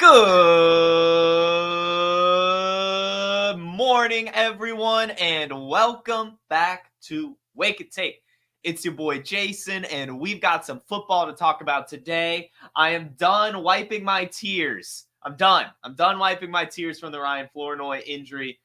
Good morning, everyone, and welcome back to Wake It Take. It's your boy Jason, and we've got some football to talk about today. I am done wiping my tears. I'm done wiping my tears from the Ryan Flournoy injury.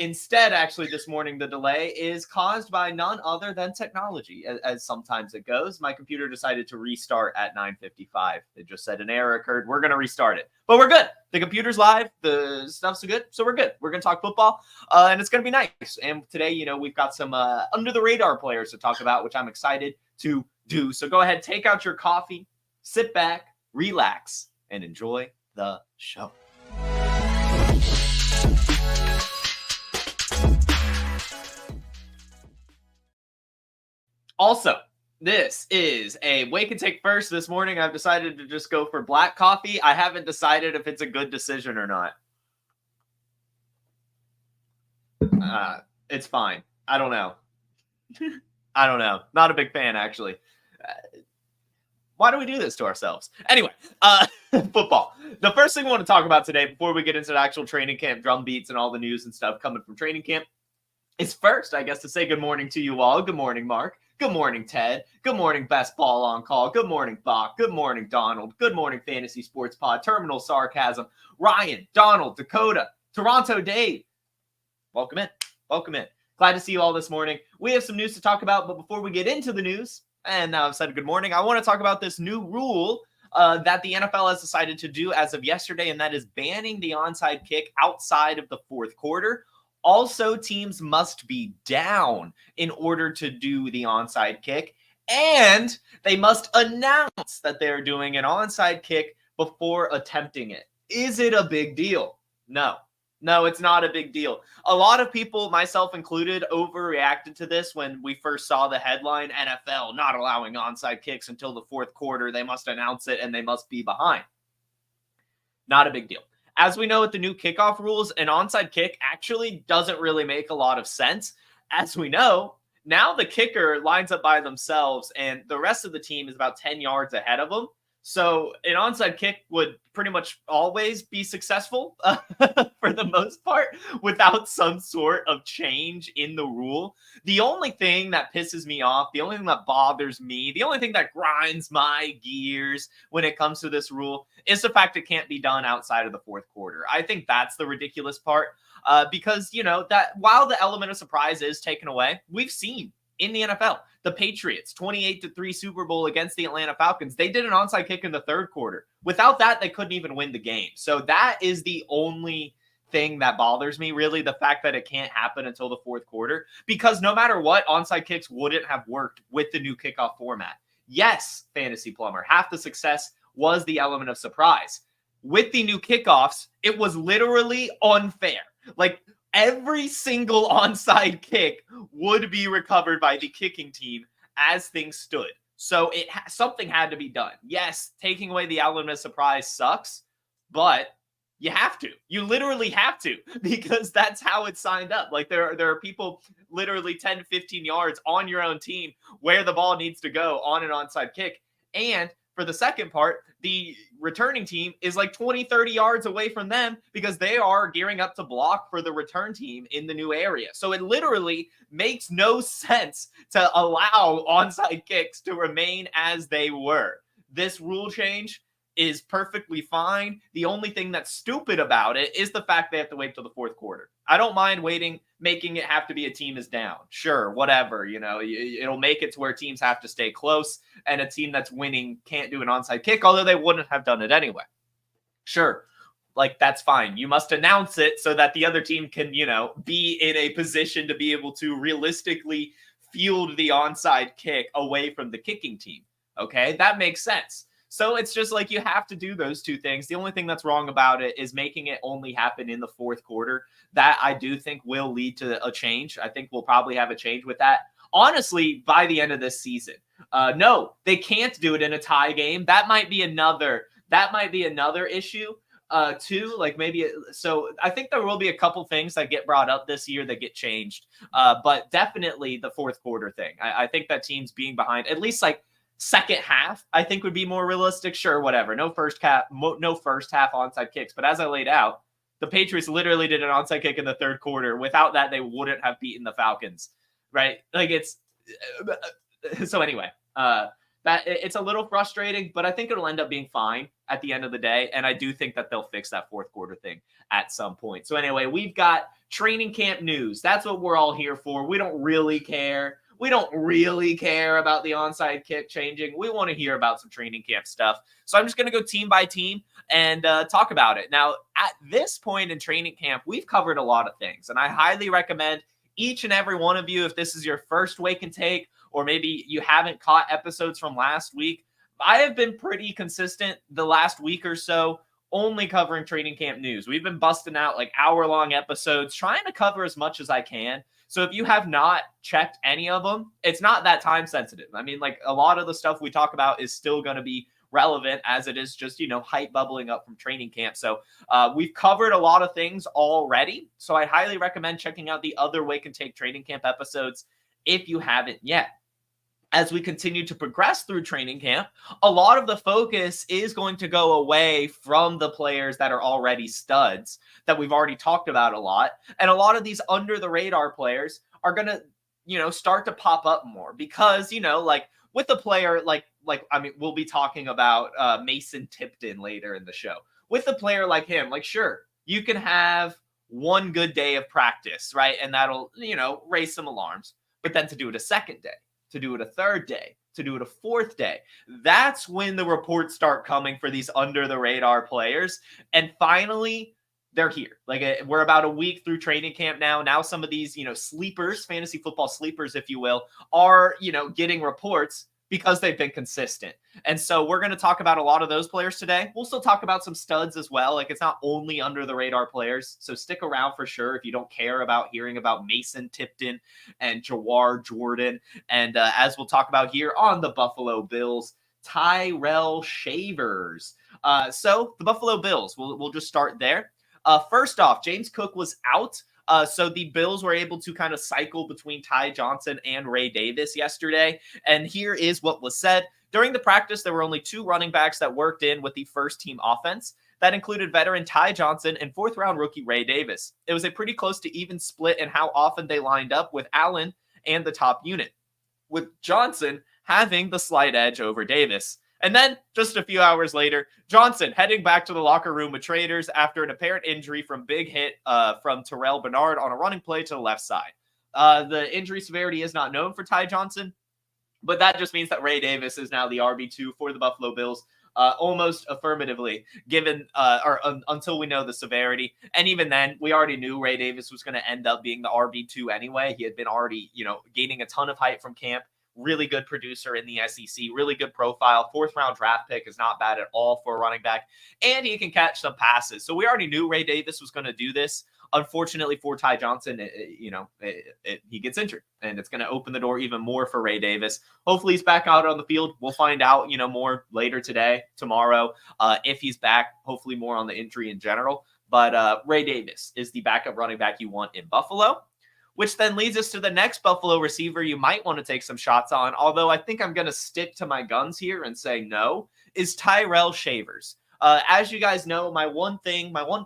Instead, actually, this morning, the delay is caused by none other than technology, as sometimes it goes. My computer decided to restart at 9:55. It just said an error occurred. We're going to restart it. But we're good. The computer's live. The stuff's good. So we're good. We're going to talk football, and it's going to be nice. And today, we've got some under-the-radar players to talk about, which I'm excited to do. So go ahead, take out your coffee, sit back, relax, and enjoy the show. Also, this is a Wake and Take first. This morning, I've decided to just go for black coffee. I haven't decided if it's a good decision or not. It's fine. I don't know. Not a big fan, actually. Why do we do this to ourselves? Anyway, football. The first thing I want to talk about today, before we get into the actual training camp drum beats and all the news and stuff coming from training camp, is first, I guess, to say good morning to you all. Good morning, Mark. Good morning, Ted. Good morning, Best Ball on Call. Good morning, Bach. Good morning, Donald. Good morning, Fantasy Sports Pod. Terminal Sarcasm. Ryan, Donald, Dakota, Toronto Dave. Welcome in. Welcome in. Glad to see you all this morning. We have some news to talk about, but before we get into the news, and now I've said good morning, I want to talk about this new rule that the NFL has decided to do as of yesterday, and that is banning the onside kick outside of the fourth quarter. Also, teams must be down in order to do the onside kick, and they must announce that they're doing an onside kick before attempting it. Is it a big deal? No, it's not a big deal. A lot of people, myself included, overreacted to this when we first saw the headline, NFL not allowing onside kicks until the fourth quarter. They must announce it, and they must be behind. Not a big deal. As we know with the new kickoff rules, an onside kick actually doesn't really make a lot of sense. As we know, now the kicker lines up by themselves and the rest of the team is about 10 yards ahead of them. So an onside kick would pretty much always be successful for the most part without some sort of change in the rule. The only thing that pisses me off, the only thing that bothers me, the only thing that grinds my gears when it comes to this rule is the fact it can't be done outside of the fourth quarter. I think that's the ridiculous part because, that while the element of surprise is taken away, we've seen in the NFL, the Patriots, 28-3 Super Bowl against the Atlanta Falcons. They did an onside kick in the third quarter. Without that, they couldn't even win the game. So that is the only thing that bothers me, really, the fact that it can't happen until the fourth quarter. Because no matter what, onside kicks wouldn't have worked with the new kickoff format. Yes, Fantasy Plumber, half the success was the element of surprise. With the new kickoffs, it was literally unfair. Like, every single onside kick would be recovered by the kicking team as things stood. So something had to be done. Yes, taking away the element of surprise sucks, but you have to. You literally have to because that's how it's signed up. Like there are people literally 10 to 15 yards on your own team where the ball needs to go on an onside kick. And for the second part, the returning team is like 20, 30 yards away from them because they are gearing up to block for the return team in the new area. So it literally makes no sense to allow onside kicks to remain as they were. This rule change is perfectly fine. The only thing that's stupid about it is the fact they have to wait till the fourth quarter. I don't mind waiting, making it have to be a team is down. Sure, whatever. It'll make it to where teams have to stay close and a team that's winning can't do an onside kick, although they wouldn't have done it anyway. Sure, that's fine. You must announce it so that the other team can, be in a position to be able to realistically field the onside kick away from the kicking team. Okay, that makes sense. So it's just like you have to do those two things. The only thing that's wrong about it is making it only happen in the fourth quarter. That I do think will lead to a change. I think we'll probably have a change with that. Honestly, by the end of this season. No, they can't do it in a tie game. That might be another issue. Too, so I think there will be a couple things that get brought up this year that get changed. But definitely the fourth quarter thing. I think that teams being behind, at least second half, I think would be more realistic. Sure, whatever. No first half onside kicks. But as I laid out, the Patriots literally did an onside kick in the third quarter. Without that, they wouldn't have beaten the Falcons, right? Like it's so anyway. That it's a little frustrating, but I think it'll end up being fine at the end of the day. And I do think that they'll fix that fourth quarter thing at some point. So anyway, we've got training camp news. That's what we're all here for. We don't really care. We don't really care about the onside kick changing. We want to hear about some training camp stuff. So I'm just going to go team by team and talk about it. Now, at this point in training camp, we've covered a lot of things, and I highly recommend each and every one of you, if this is your first Wake and Take, or maybe you haven't caught episodes from last week, I have been pretty consistent the last week or so, only covering training camp news. We've been busting out like hour-long episodes, trying to cover as much as I can. So if you have not checked any of them, it's not that time sensitive. I mean, like a lot of the stuff we talk about is still going to be relevant as it is just, hype bubbling up from training camp. So we've covered a lot of things already. So I highly recommend checking out the other Wake and Take training camp episodes if you haven't yet. As we continue to progress through training camp, a lot of the focus is going to go away from the players that are already studs that we've already talked about a lot. And a lot of these under the radar players are going to, start to pop up more because, like with a player we'll be talking about Mason Tipton later in the show. With a player like him, sure, you can have one good day of practice, right? And that'll, raise some alarms. But then to do it a second day, to do it a third day, to do it a fourth day, that's when the reports start coming for these under the radar players. And finally, they're here. We're about a week through training camp now. Now some of these, sleepers, fantasy football sleepers, if you will, are, getting reports because they've been consistent. And so we're going to talk about a lot of those players today. We'll still talk about some studs as well. It's not only under the radar players. So stick around for sure if you don't care about hearing about Mason Tipton and Jawhar Jordan. And as we'll talk about here on the Buffalo Bills, Tyrell Shavers. So the Buffalo Bills, we'll just start there. First off, James Cook was out. So the Bills were able to kind of cycle between Ty Johnson and Ray Davis yesterday. And here is what was said. During the practice, there were only two running backs that worked in with the first team offense. That included veteran Ty Johnson and fourth round rookie Ray Davis. It was a pretty close to even split in how often they lined up with Allen and the top unit, with Johnson having the slight edge over Davis. And then just a few hours later, Johnson heading back to the locker room with traders after an apparent injury from big hit from Terrell Bernard on a running play to the left side. The injury severity is not known for Ty Johnson, but that just means that Ray Davis is now the RB2 for the Buffalo Bills, almost affirmatively, given until we know the severity. And even then, we already knew Ray Davis was going to end up being the RB2 anyway. He had been already, gaining a ton of hype from camp. Really good producer in the SEC, really good profile. Fourth round draft pick is not bad at all for a running back, and he can catch some passes. So we already knew Ray Davis was going to do this. Unfortunately for Ty Johnson, he gets injured, and it's going to open the door even more for Ray Davis. Hopefully he's back out on the field. We'll find out, more later today, tomorrow, if he's back, hopefully more on the injury in general. But Ray Davis is the backup running back you want in Buffalo, which then leads us to the next Buffalo receiver you might want to take some shots on, although I think I'm going to stick to my guns here and say no, is Tyrell Shavers. As you guys know, my one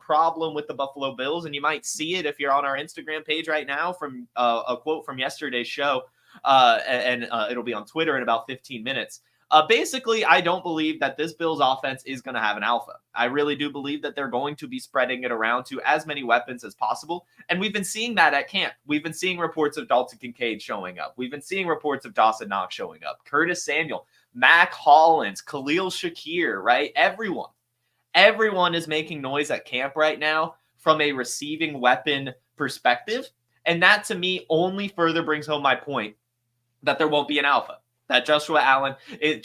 problem with the Buffalo Bills, and you might see it if you're on our Instagram page right now from a quote from yesterday's show, and it'll be on Twitter in about 15 minutes. Basically, I don't believe that this Bills offense is going to have an alpha. I really do believe that they're going to be spreading it around to as many weapons as possible. And we've been seeing that at camp. We've been seeing reports of Dalton Kincaid showing up. We've been seeing reports of Dawson Knox showing up, Curtis Samuel, Mac Hollins, Khalil Shakir, right? Everyone is making noise at camp right now from a receiving weapon perspective. And that to me only further brings home my point that there won't be an alpha. That Josh Allen is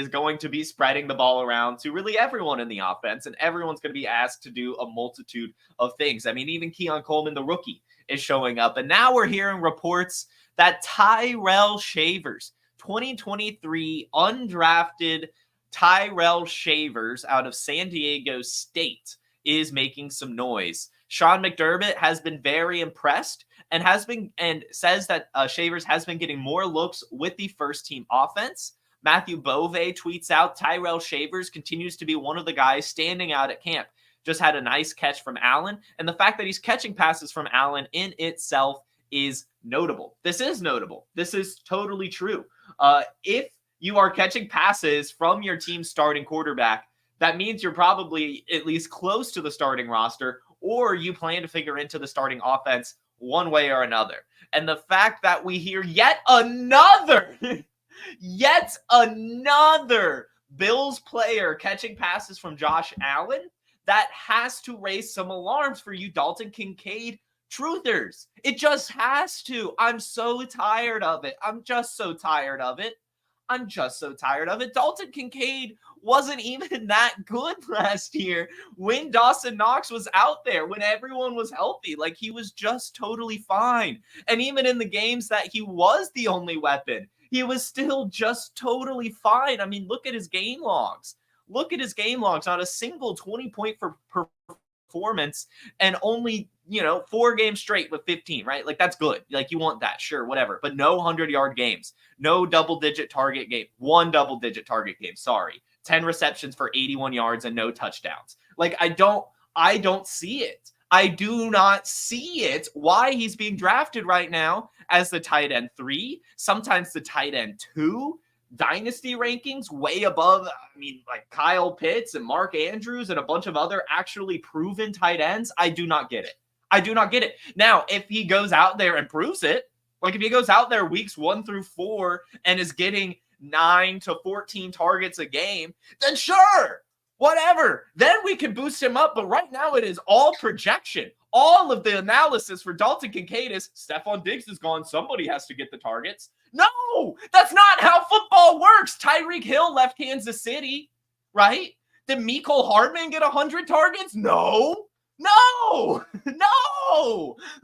going to be spreading the ball around to really everyone in the offense, and everyone's going to be asked to do a multitude of things. I mean, even Keon Coleman, the rookie, is showing up. And now we're hearing reports that Tyrell Shavers, 2023 undrafted Tyrell Shavers out of San Diego State, is making some noise. Sean McDermott has been very impressed, and says that Shavers has been getting more looks with the first team offense. Matthew Bove tweets out, Tyrell Shavers continues to be one of the guys standing out at camp. Just had a nice catch from Allen. And the fact that he's catching passes from Allen in itself is notable. This is notable. This is totally true. If you are catching passes from your team's starting quarterback, that means you're probably at least close to the starting roster, or you plan to figure into the starting offense one way or another. And the fact that we hear yet another Bills player catching passes from Josh Allen, that has to raise some alarms for you Dalton Kincaid truthers. It just has to. I'm so tired of it. I'm just so tired of it. Dalton Kincaid wasn't even that good last year when Dawson Knox was out there, when everyone was healthy. Like, he was just totally fine. And even in the games that he was the only weapon, he was still just totally fine. I mean, look at his game logs. Not a single 20-point performance, and only, 4 games straight with 15, right? Like, that's good. Like, you want that, sure, whatever. But no 100-yard games, no double-digit target game, 1 double-digit target game, sorry. 10 receptions for 81 yards and no touchdowns. Like, I don't see it. I do not see it. Why he's being drafted right now as the tight end 3, sometimes the tight end 2, Dynasty rankings way above, like Kyle Pitts and Mark Andrews and a bunch of other actually proven tight ends. I do not get it. Now, if he goes out there and proves it, like if he goes out there weeks 1 through 4 and is getting 9 to 14 targets a game, then sure, whatever. Then we can boost him up. But right now it is all projection. All of the analysis for Dalton Kincaid is Stephon Diggs is gone. Somebody has to get the targets. No, that's not how football works. Tyreek Hill left Kansas City, right? Did Mecole Hardman get 100 targets? No.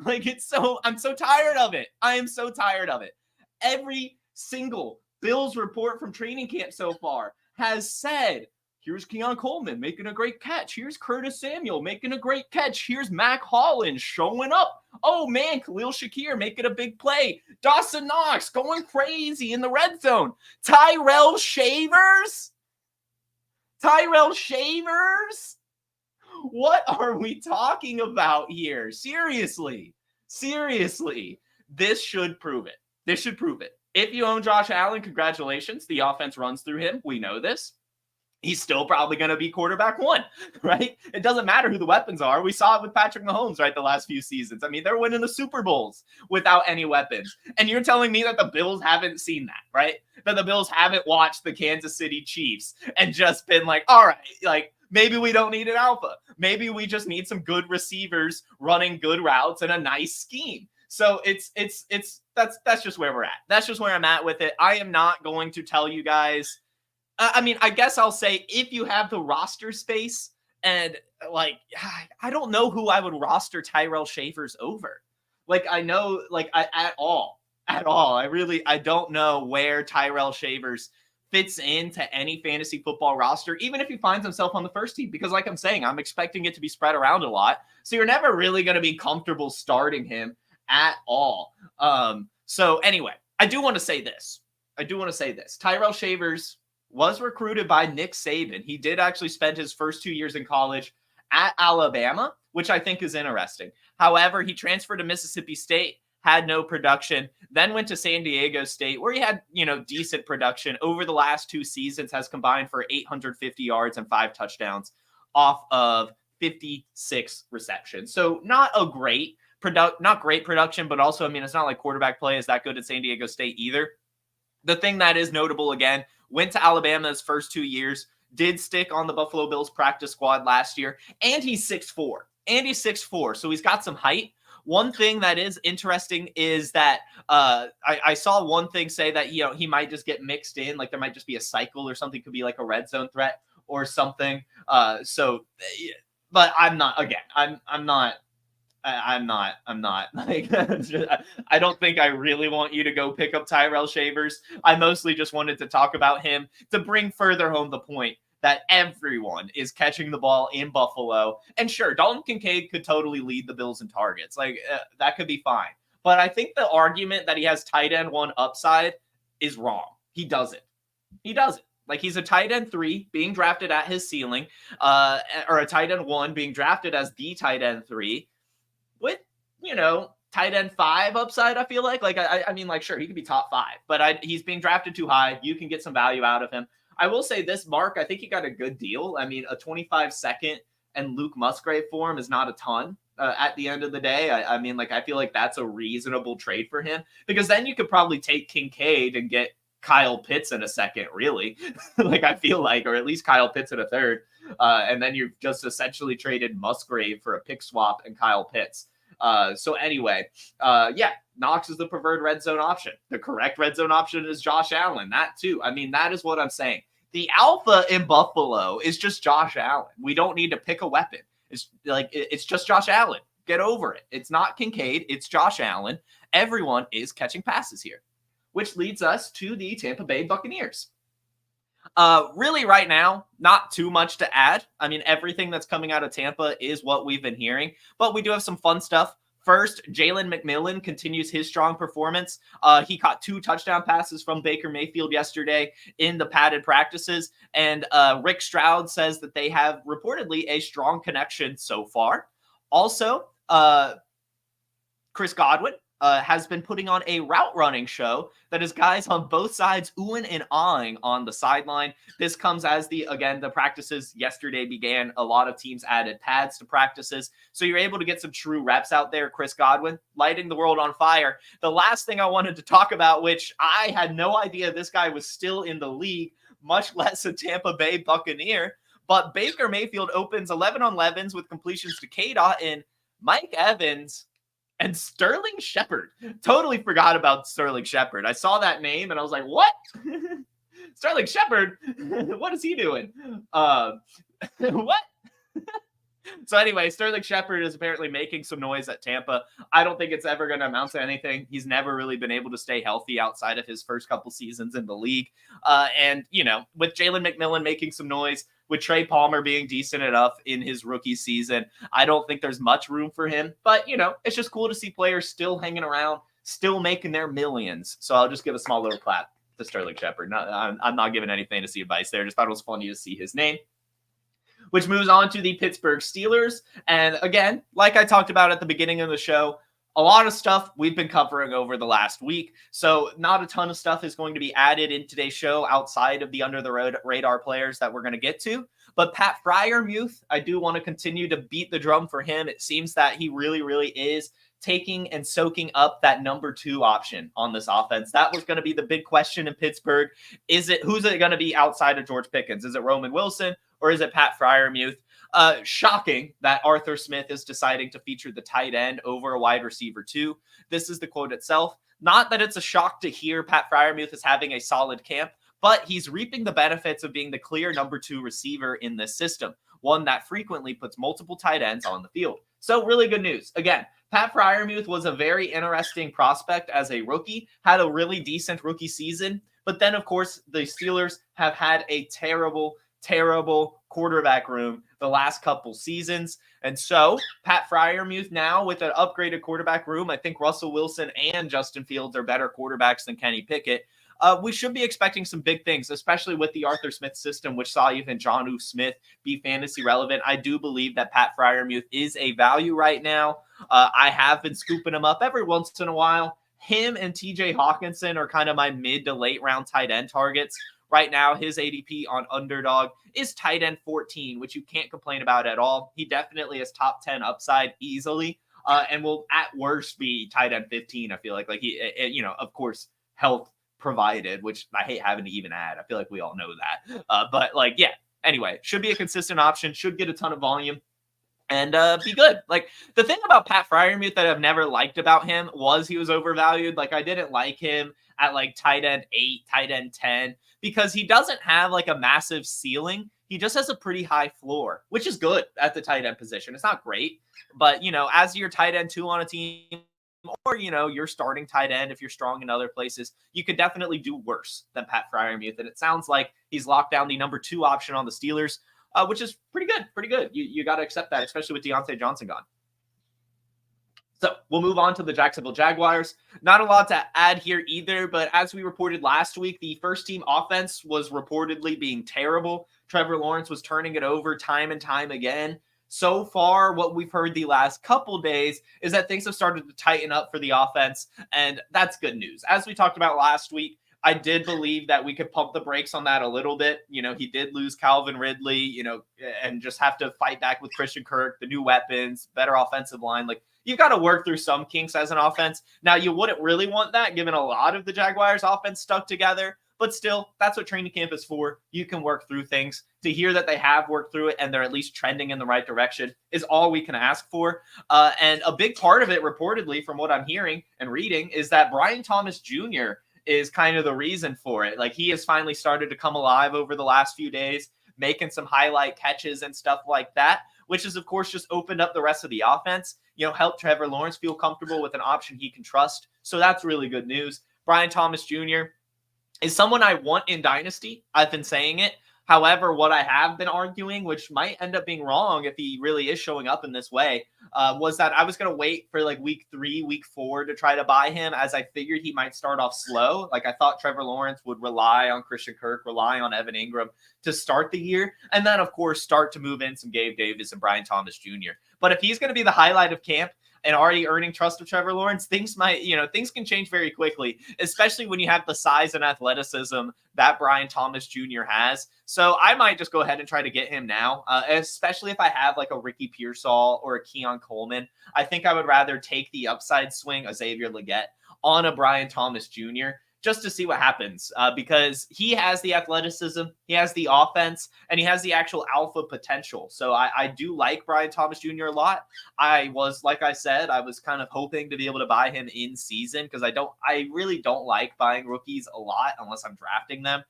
Like, I'm so tired of it. I am so tired of it. Every single Bills report from training camp so far has said, here's Keon Coleman making a great catch. Here's Curtis Samuel making a great catch. Here's Mac Hollins showing up. Oh, man, Khalil Shakir making a big play. Dawson Knox going crazy in the red zone. Tyrell Shavers? What are we talking about here? Seriously. This should prove it. If you own Josh Allen, congratulations. The offense runs through him. We know this. He's still probably going to be quarterback 1, right? It doesn't matter who the weapons are. We saw it with Patrick Mahomes, right, the last few seasons. I mean, they're winning the Super Bowls without any weapons. And you're telling me that the Bills haven't seen that, right? That the Bills haven't watched the Kansas City Chiefs and just been like, all right, like, maybe we don't need an alpha. Maybe we just need some good receivers running good routes and a nice scheme. So that's just where we're at. That's just where I'm at with it. I am not going to tell you guys. I guess I'll say if you have the roster space and like, I don't know who I would roster Tyrell Shavers over. Like, I know, like, at all. I don't know where Tyrell Shavers fits into any fantasy football roster, even if he finds himself on the first team, because like I'm saying, I'm expecting it to be spread around a lot. So you're never really going to be comfortable starting him at all. So anyway, I do want to say this. Tyrell Shavers was recruited by Nick Saban. He did actually spend his first 2 years in college at Alabama, which I think is interesting. However, he transferred to Mississippi State, had no production, then went to San Diego State, where he had, decent production. Over the last 2 seasons, has combined for 850 yards and 5 touchdowns off of 56 receptions. So not great production, but also, it's not like quarterback play is that good at San Diego State either. The thing that is notable, again, went to Alabama's first 2 years, did stick on the Buffalo Bills practice squad last year, and he's 6'4". So he's got some height. One thing that is interesting is that I saw one thing say that, he might just get mixed in, like there might just be a cycle or something, could be like a red zone threat or something. But I'm not like, I don't think I really want you to go pick up Tyrell Shavers. I mostly just wanted to talk about him to bring further home the point that everyone is catching the ball in Buffalo. And sure, Dalton Kincaid could totally lead the Bills in targets. Like, that could be fine. But I think the argument that he has tight end 1 upside is wrong. He doesn't. He doesn't. Like, he's a tight end 3 being drafted at his ceiling, or a tight end 1 being drafted as the tight end 3 with, tight end 5 upside, I feel like. I mean, sure, he could be top 5, but he's being drafted too high. You can get some value out of him. I will say this, Mark, I think he got a good deal. I mean, a 25-second and Luke Musgrave for him is not a ton at the end of the day. I feel like that's a reasonable trade for him, because then you could probably take Kincaid and get Kyle Pitts in a second, really. I feel like, or at least Kyle Pitts in a third. And then you've just essentially traded Musgrave for a pick swap and Kyle Pitts. So anyway, Knox is the preferred red zone option. The correct red zone option is Josh Allen. That too. I mean, that is what I'm saying. The alpha in Buffalo is just Josh Allen. We don't need to pick a weapon. It's just Josh Allen. Get over it. It's not Kincaid. It's Josh Allen. Everyone is catching passes here, which leads us to the Tampa Bay Buccaneers. Really right now, not too much to add. I mean, everything that's coming out of Tampa is what we've been hearing, but we do have some fun stuff. First, Jalen McMillan continues his strong performance. He caught 2 touchdown passes from Baker Mayfield yesterday in the padded practices. And Rick Stroud says that they have reportedly a strong connection so far. Also, Chris Godwin has been putting on a route running show that is guys on both sides oohing and ahhing on the sideline. This comes as the practices yesterday began. A lot of teams added pads to practices, so you're able to get some true reps out there. Chris Godwin lighting the world on fire. The last thing I wanted to talk about, which I had no idea this guy was still in the league, much less a Tampa Bay Buccaneer, but Baker Mayfield opens 11 on 11s with completions to K-Dot, Mike Evans and Sterling Shepard. Totally forgot about Sterling Shepard. I saw that name and I was like, what? Sterling Shepard? What is he doing? What? So anyway, Sterling Shepard is apparently making some noise at Tampa. I don't think it's ever going to amount to anything. He's never really been able to stay healthy outside of his first couple seasons in the league. With Jalen McMillan making some noise, with Trey Palmer being decent enough in his rookie season, I don't think there's much room for him. But, it's just cool to see players still hanging around, still making their millions. So I'll just give a small little clap to Sterling Shepard. I'm not giving any fantasy advice there. Just thought it was funny to see his name. Which moves on to the Pittsburgh Steelers. And again, like I talked about at the beginning of the show, a lot of stuff we've been covering over the last week. So not a ton of stuff is going to be added in today's show outside of the under-the-radar players that we're going to get to. But Pat Freiermuth, I do want to continue to beat the drum for him. It seems that he really, really is taking and soaking up that number 2 option on this offense. That was going to be the big question in Pittsburgh. Who's it going to be outside of George Pickens? Is it Roman Wilson or is it Pat Freiermuth? Shocking that Arthur Smith is deciding to feature the tight end over a wide receiver 2. This is the quote itself. Not that it's a shock to hear Pat Freiermuth is having a solid camp, but he's reaping the benefits of being the clear number 2 receiver in this system, one that frequently puts multiple tight ends on the field. So really good news. Again, Pat Freiermuth was a very interesting prospect as a rookie, had a really decent rookie season, but then, of course, the Steelers have had a terrible quarterback room the last couple seasons. And so Pat Freiermuth now with an upgraded quarterback room, I think Russell Wilson and Justin Fields are better quarterbacks than Kenny Pickett. We should be expecting some big things, especially with the Arthur Smith system, which saw even Jonnu Smith be fantasy relevant. I do believe that Pat Freiermuth is a value right now. I have been scooping him up every once in a while. Him and TJ Hawkinson are kind of my mid to late round tight end targets. Right now, his ADP on Underdog is tight end 14, which you can't complain about at all. He definitely has top 10 upside easily, and will at worst be tight end 15. I feel like he, of course, health provided, which I hate having to even add. I feel like we all know that. Anyway, should be a consistent option, should get a ton of volume. And be good. The thing about Pat Freiermuth that I've never liked about him was he was overvalued. I didn't like him at tight end 8, tight end 10, because he doesn't have a massive ceiling. He just has a pretty high floor, which is good at the tight end position. It's not great, but as your tight end 2 on a team, or you're starting tight end, if you're strong in other places, you could definitely do worse than Pat Freiermuth. And it sounds like he's locked down the number 2 option on the Steelers. Which is pretty good. You got to accept that, especially with Deontay Johnson gone. So we'll move on to the Jacksonville Jaguars. Not a lot to add here either, but as we reported last week, the first team offense was reportedly being terrible. Trevor Lawrence was turning it over time and time again. So far, what we've heard the last couple days is that things have started to tighten up for the offense, and that's good news. As we talked about last week, I did believe that we could pump the brakes on that a little bit. He did lose Calvin Ridley, and just have to fight back with Christian Kirk, the new weapons, better offensive line. Like, you've got to work through some kinks as an offense. Now, you wouldn't really want that given a lot of the Jaguars' offense stuck together, but still, that's what training camp is for. You can work through things. To hear that they have worked through it and they're at least trending in the right direction is all we can ask for. And a big part of it, reportedly, from what I'm hearing and reading, is that Brian Thomas Jr. is kind of the reason for it. Like, he has finally started to come alive over the last few days, making some highlight catches and stuff like that, which has, of course, just opened up the rest of the offense, help Trevor Lawrence feel comfortable with an option he can trust. So that's really good news. Brian Thomas Jr. is someone I want in Dynasty. I've been saying it. However, what I have been arguing, which might end up being wrong if he really is showing up in this way, was that I was going to wait for like week 3, week 4 to try to buy him, as I figured he might start off slow. Like, I thought Trevor Lawrence would rely on Christian Kirk, rely on Evan Ingram to start the year, and then, of course, start to move in some Gabe Davis and Brian Thomas Jr. But if he's going to be the highlight of camp and already earning trust of Trevor Lawrence, things can change very quickly, especially when you have the size and athleticism that Brian Thomas Jr. has. So I might just go ahead and try to get him now, especially if I have like a Ricky Pearsall or a Keon Coleman. I think I would rather take the upside swing, a Xavier Legette, on a Brian Thomas Jr., just to see what happens, because he has the athleticism, he has the offense, and he has the actual alpha potential. So I do like Brian Thomas Jr. a lot. Like I said, I was kind of hoping to be able to buy him in season, because I really don't like buying rookies a lot unless I'm drafting them.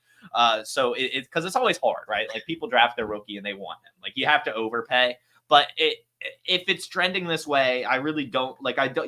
So because it's always hard, right? Like, people draft their rookie and they want him. Like, you have to overpay, but if it's trending this way, I really don't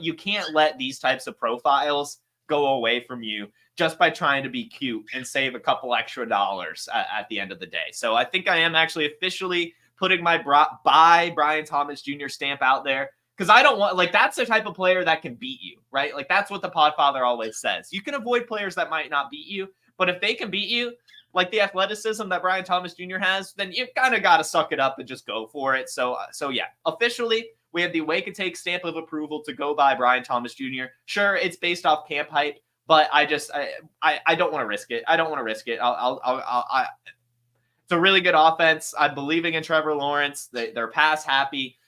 you can't let these types of profiles go away from you just by trying to be cute and save a couple extra dollars at the end of the day. So I think I am actually officially putting my buy Brian Thomas Jr. stamp out there, because I don't want, that's the type of player that can beat you, right? Like, that's what the Podfather always says. You can avoid players that might not beat you, but if they can beat you, like the athleticism that Brian Thomas Jr. has, then you've kind of got to suck it up and just go for it. So yeah, officially, we have the Wake and Take stamp of approval to go by Brian Thomas Jr. Sure, it's based off camp hype, but I don't want to risk it. I don't want to risk it. It's a really good offense. I'm believing in Trevor Lawrence. They're pass happy,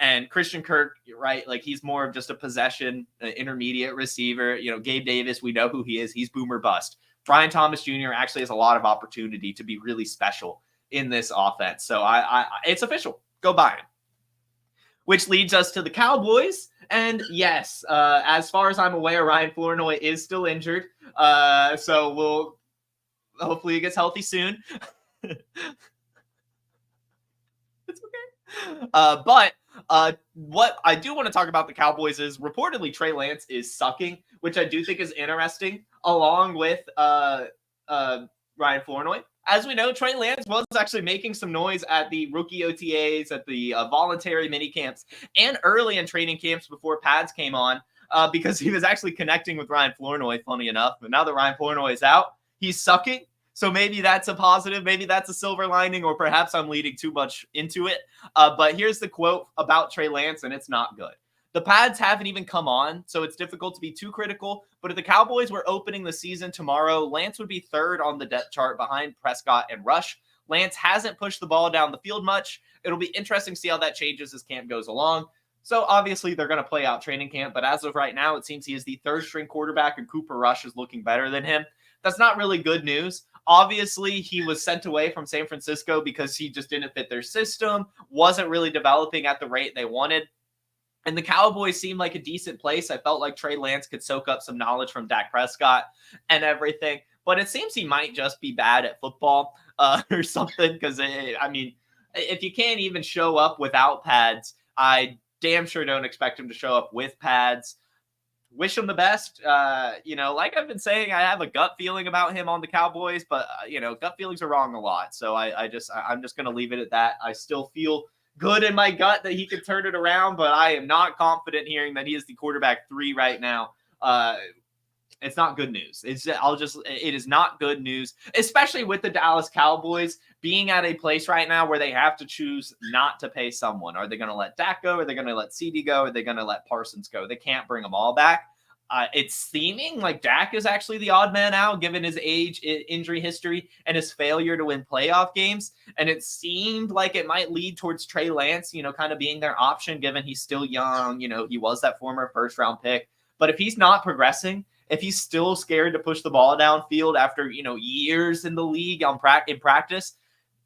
and Christian Kirk, right? Like, he's more of just a possession, intermediate receiver. Gabe Davis, we know who he is. He's boomer bust. Brian Thomas Jr. actually has a lot of opportunity to be really special in this offense. So it's official. Go buy him. Which leads us to the Cowboys. And yes, as far as I'm aware, Ryan Flournoy is still injured. So hopefully he gets healthy soon. It's okay. But what I do want to talk about the Cowboys is reportedly Trey Lance is sucking, which I do think is interesting, along with Ryan Flournoy. As we know, Trey Lance was actually making some noise at the rookie OTAs, at the voluntary mini camps, and early in training camps before pads came on, because he was actually connecting with Ryan Flournoy, funny enough. But now that Ryan Flournoy is out, he's sucking. So maybe that's a positive. Maybe that's a silver lining, or perhaps I'm leading too much into it. But here's the quote about Trey Lance, and it's not good. The pads haven't even come on, so it's difficult to be too critical. But if the Cowboys were opening the season tomorrow, Lance would be third on the depth chart behind Prescott and Rush. Lance hasn't pushed the ball down the field much. It'll be interesting to see how that changes as camp goes along. So obviously they're going to play out training camp, but as of right now, it seems he is the third string quarterback and Cooper Rush is looking better than him. That's not really good news. Obviously, he was sent away from San Francisco because he just didn't fit their system, wasn't really developing at the rate they wanted. And the Cowboys seemed like a decent place. I felt like Trey Lance could soak up some knowledge from Dak Prescott and everything. But it seems he might just be bad at football or something. Because, I mean, if you can't even show up without pads, I damn sure don't expect him to show up with pads. Wish him the best. Like I've been saying, I have a gut feeling about him on the Cowboys. But, gut feelings are wrong a lot. So I'm just going to leave it at that. I still feel good in my gut that he could turn it around, but I am not confident hearing that he is the quarterback 3 right now. It's not good news. It is not good news, especially with the Dallas Cowboys being at a place right now where they have to choose not to pay someone. Are they going to let Dak go? Are they going to let CD go? Are they going to let Parsons go? They can't bring them all back. It's seeming like Dak is actually the odd man out given his age, injury history, and his failure to win playoff games. And it seemed like it might lead towards Trey Lance, kind of being their option given he's still young. He was that former first-round pick. But if he's not progressing, if he's still scared to push the ball downfield after, years in the league in practice,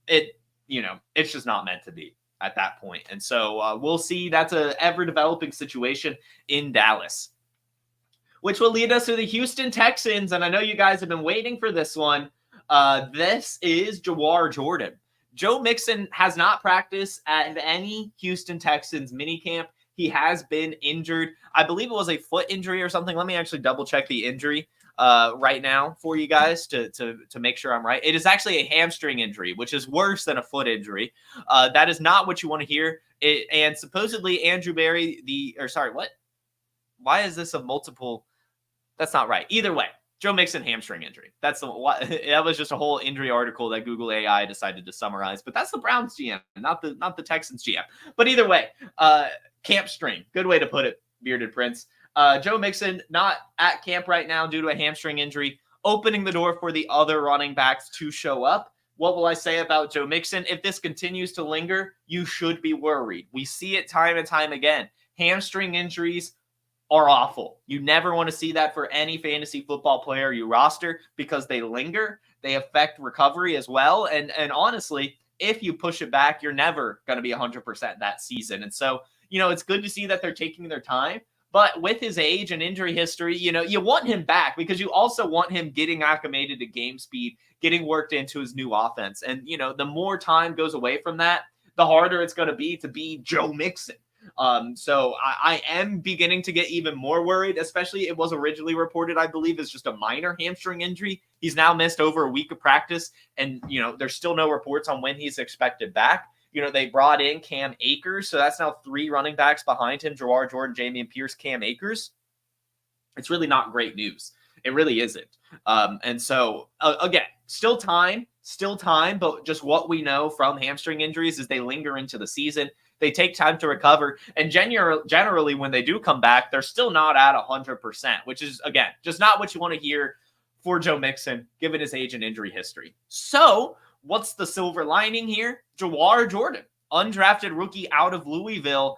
it's just not meant to be at that point. And so we'll see. That's a ever-developing situation in Dallas, which will lead us to the Houston Texans. And I know you guys have been waiting for this one. This is Jawhar Jordan. Joe Mixon has not practiced at any Houston Texans minicamp. He has been injured. I believe it was a foot injury or something. Let me actually double check the injury right now for you guys to make sure I'm right. It is actually a hamstring injury, which is worse than a foot injury. That is not what you want to hear. And supposedly Andrew Berry, what? Why is this a multiple? That's not right. Either way, Joe Mixon hamstring injury. That was just a whole injury article that Google AI decided to summarize. But that's the Browns GM, not the Texans GM. But either way, camp strain. Good way to put it, Bearded Prince. Joe Mixon not at camp right now due to a hamstring injury, opening the door for the other running backs to show up. What will I say about Joe Mixon? If this continues to linger, you should be worried. We see it time and time again. Hamstring injuries are awful. You never want to see that for any fantasy football player you roster because they linger. They affect recovery as well. And honestly, if you push it back, you're never going to be 100% that season. And so, it's good to see that they're taking their time. But with his age and injury history, you want him back because you also want him getting acclimated to game speed, getting worked into his new offense. And, the more time goes away from that, the harder it's going to be Joe Mixon. So I am beginning to get even more worried, especially it was originally reported, I believe, as just a minor hamstring injury. He's now missed over a week of practice and, there's still no reports on when he's expected back. They brought in Cam Akers, so that's now 3 running backs behind him, Jawhar Jordan, Jameson Pierce, Cam Akers. It's really not great news. It really isn't. And so, again, still time, but just what we know from hamstring injuries is they linger into the season. They take time to recover. And generally, when they do come back, they're still not at 100%, which is, again, just not what you want to hear for Joe Mixon, given his age and injury history. So what's the silver lining here? Jawhar Jordan, undrafted rookie out of Louisville,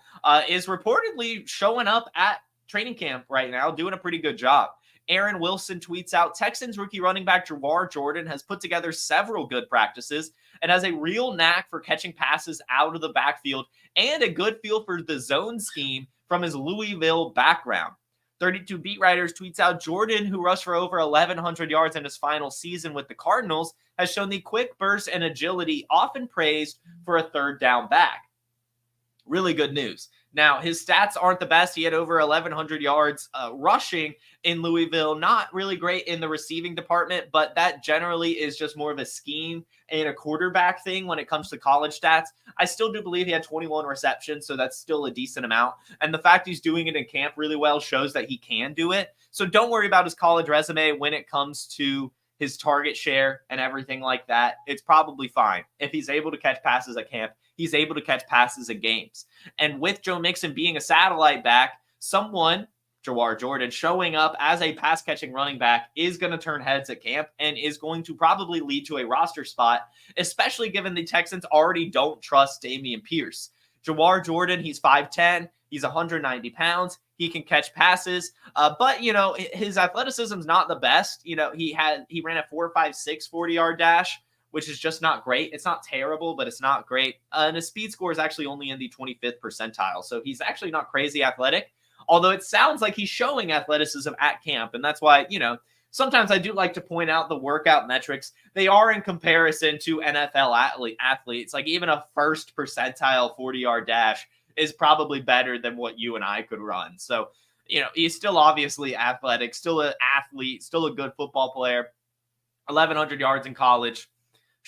is reportedly showing up at training camp right now, doing a pretty good job. Aaron Wilson tweets out, Texans rookie running back Jawhar Jordan has put together several good practices and has a real knack for catching passes out of the backfield and a good feel for the zone scheme from his Louisville background. 32 Beat Writers tweets out, Jordan, who rushed for over 1,100 yards in his final season with the Cardinals, has shown the quick burst and agility often praised for a third down back. Really good news. Now, his stats aren't the best. He had over 1,100 yards rushing in Louisville. Not really great in the receiving department, but that generally is just more of a scheme and a quarterback thing when it comes to college stats. I still do believe he had 21 receptions, so that's still a decent amount. And the fact he's doing it in camp really well shows that he can do it. So don't worry about his college resume when it comes to his target share and everything like that. It's probably fine. If he's able to catch passes at camp, he's able to catch passes in games. And with Joe Mixon being a satellite back, someone, Jawhar Jordan, showing up as a pass-catching running back is going to turn heads at camp and is going to probably lead to a roster spot, especially given the Texans already don't trust Dameon Pierce. Jawhar Jordan, he's 5'10", he's 190 pounds. He can catch passes, but, his athleticism is not the best. He ran a 4.56 40-yard dash, which is just not great. It's not terrible, but it's not great. And his speed score is actually only in the 25th percentile. So he's actually not crazy athletic, although it sounds like he's showing athleticism at camp. And that's why, sometimes I do like to point out the workout metrics. They are in comparison to NFL athletes. Like even a first percentile 40-yard dash is probably better than what you and I could run. So, he's still obviously athletic, still an athlete, still a good football player. 1,100 yards in college.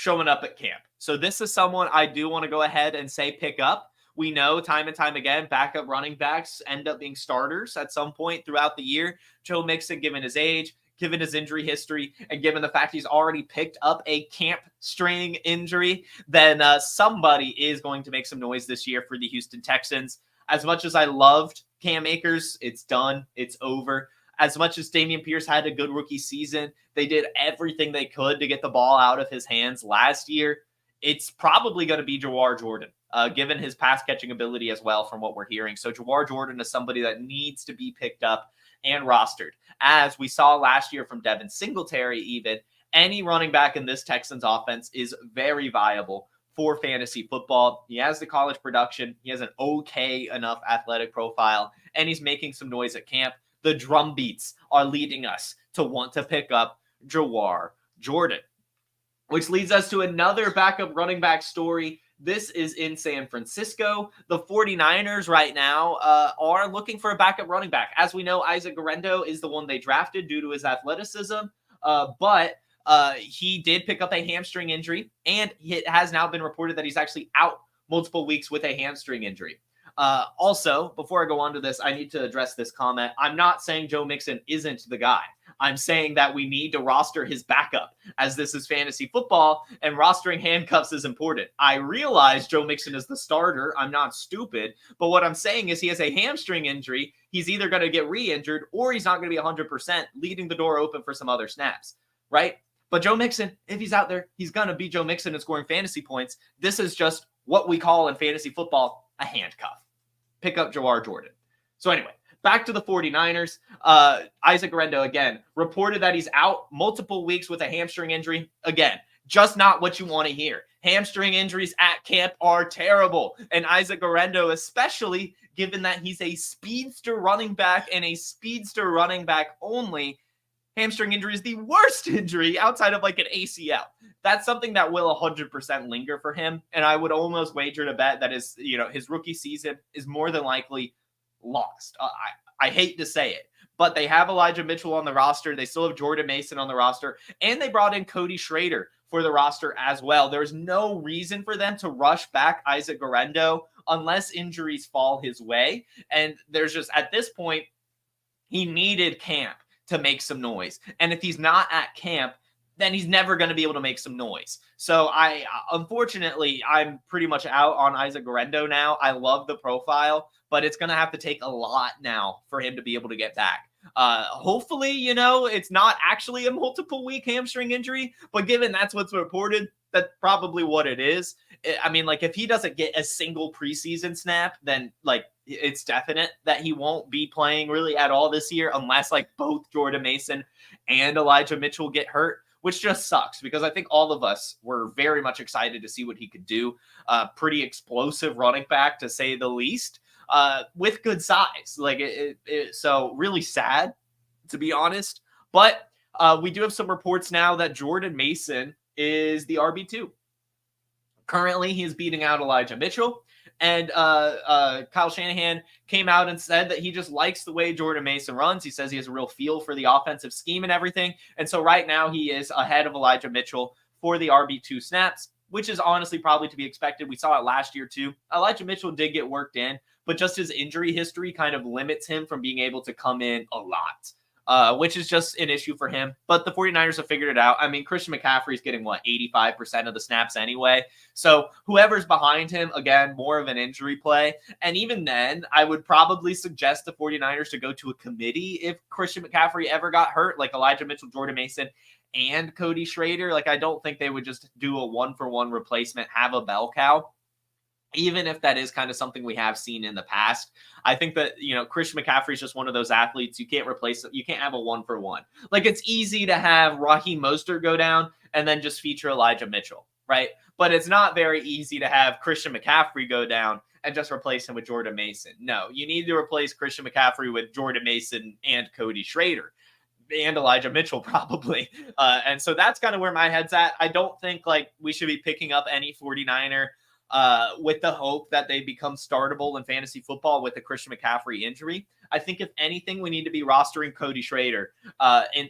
showing up at camp. So this is someone I do want to go ahead and say pick up. We know time and time again, backup running backs end up being starters at some point throughout the year. Joe Mixon, given his age, given his injury history, and given the fact he's already picked up a camp string injury, then somebody is going to make some noise this year for the Houston Texans. As much as I loved Cam Akers, it's done. It's over. As much as Dameon Pierce had a good rookie season, they did everything they could to get the ball out of his hands last year. It's probably going to be Jawhar Jordan, given his pass catching ability as well from what we're hearing. So Jawhar Jordan is somebody that needs to be picked up and rostered. As we saw last year from Devin Singletary even, any running back in this Texans offense is very viable for fantasy football. He has the college production. He has an okay enough athletic profile, and he's making some noise at camp. The drum beats are leading us to want to pick up Jawhar Jordan, which leads us to another backup running back story. This is in San Francisco. The 49ers right now are looking for a backup running back. As we know, Isaac Guerendo is the one they drafted due to his athleticism, but he did pick up a hamstring injury, and it has now been reported that he's actually out multiple weeks with a hamstring injury. Also, before I go on to this, I need to address this comment. I'm not saying Joe Mixon isn't the guy. I'm saying that we need to roster his backup, as this is fantasy football, and rostering handcuffs is important. I realize Joe Mixon is the starter. I'm not stupid. But what I'm saying is he has a hamstring injury. He's either going to get re-injured or he's not going to be 100%, leaving the door open for some other snaps, right? But Joe Mixon, if he's out there, he's going to be Joe Mixon and scoring fantasy points. This is just what we call in fantasy football a handcuff. Pick up Jawhar Jordan. So anyway, back to the 49ers. Isaac Guerendo, again, reported that he's out multiple weeks with a hamstring injury. Again, just not what you want to hear. Hamstring injuries at camp are terrible. And Isaac Guerendo, especially given that he's a speedster running back and a speedster running back only, hamstring injury is the worst injury outside of like an ACL. That's something that will 100% linger for him. And I would almost wager to bet that his rookie season is more than likely lost. I hate to say it, but they have Elijah Mitchell on the roster. They still have Jordan Mason on the roster, and they brought in Cody Schrader for the roster as well. There's no reason for them to rush back Isaac Guerendo unless injuries fall his way. And there's just, at this point, he needed camp to make some noise. And if he's not at camp, then he's never going to be able to make some noise. So unfortunately, I'm pretty much out on Isaac Guerendo now. I love the profile, but it's going to have to take a lot now for him to be able to get back. Hopefully, it's not actually a multiple week hamstring injury, but given that's what's reported, that's probably what it is. I mean, like, if he doesn't get a single preseason snap, then like it's definite that he won't be playing really at all this year unless like both Jordan Mason and Elijah Mitchell get hurt, which just sucks because I think all of us were very much excited to see what he could do. Pretty explosive running back, to say the least, with good size. Like so really sad, to be honest. But we do have some reports now that Jordan Mason is the RB2. Currently, he is beating out Elijah Mitchell. And Kyle Shanahan came out and said that he just likes the way Jordan Mason runs. He says he has a real feel for the offensive scheme and everything. And so right now he is ahead of Elijah Mitchell for the RB2 snaps, which is honestly probably to be expected. We saw it last year too. Elijah Mitchell did get worked in, but just his injury history kind of limits him from being able to come in a lot. Which is just an issue for him. But the 49ers have figured it out. I mean, Christian McCaffrey is getting, 85% of the snaps anyway. So whoever's behind him, again, more of an injury play. And even then, I would probably suggest the 49ers to go to a committee if Christian McCaffrey ever got hurt, like Elijah Mitchell, Jordan Mason, and Cody Schrader. Like, I don't think they would just do a one-for-one replacement, have a bell cow. Even if that is kind of something we have seen in the past, I think that, Christian McCaffrey is just one of those athletes. You can't replace it. You can't have a 1-for-1. Like, it's easy to have Raheem Mostert go down and then just feature Elijah Mitchell, right? But it's not very easy to have Christian McCaffrey go down and just replace him with Jordan Mason. No, you need to replace Christian McCaffrey with Jordan Mason and Cody Schrader. And Elijah Mitchell probably. And so that's kind of where my head's at. I don't think we should be picking up any 49er with the hope that they become startable in fantasy football with the Christian McCaffrey injury. I think if anything, we need to be rostering Cody Schrader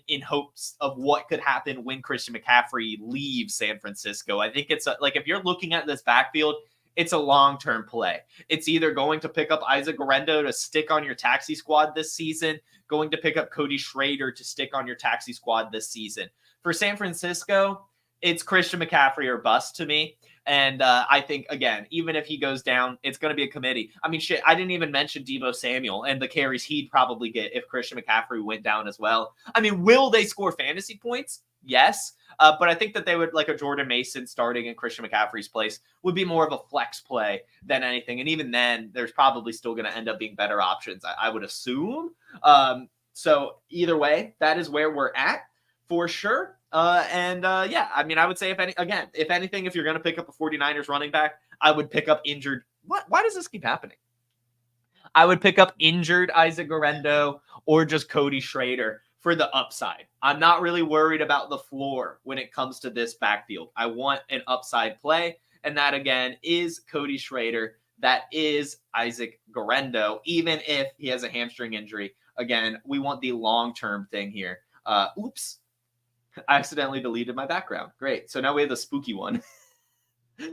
in hopes of what could happen when Christian McCaffrey leaves San Francisco. I think it's like if you're looking at this backfield, it's a long-term play. It's either going to pick up Isaac Guerendo to stick on your taxi squad this season, going to pick up Cody Schrader to stick on your taxi squad this season. For San Francisco, it's Christian McCaffrey or bust to me. And I think, again, even if he goes down, it's going to be a committee. I mean, shit, I didn't even mention Deebo Samuel and the carries he'd probably get if Christian McCaffrey went down as well. I mean, will they score fantasy points? Yes. But I think that they would, like a Jordan Mason starting in Christian McCaffrey's place would be more of a flex play than anything. And even then, there's probably still going to end up being better options, I would assume. So either way, that is where we're at for sure. Yeah, I mean, I would say if anything, if you're going to pick up a 49ers running back, I would pick up injured. Why does this keep happening? I would pick up injured Isaac Guerendo or just Cody Schrader for the upside. I'm not really worried about the floor when it comes to this backfield. I want an upside play. And that again is Cody Schrader. That is Isaac Guerendo, even if he has a hamstring injury. Again, we want the long-term thing here. Oops. I accidentally deleted my background. Great. So now we have the spooky one. So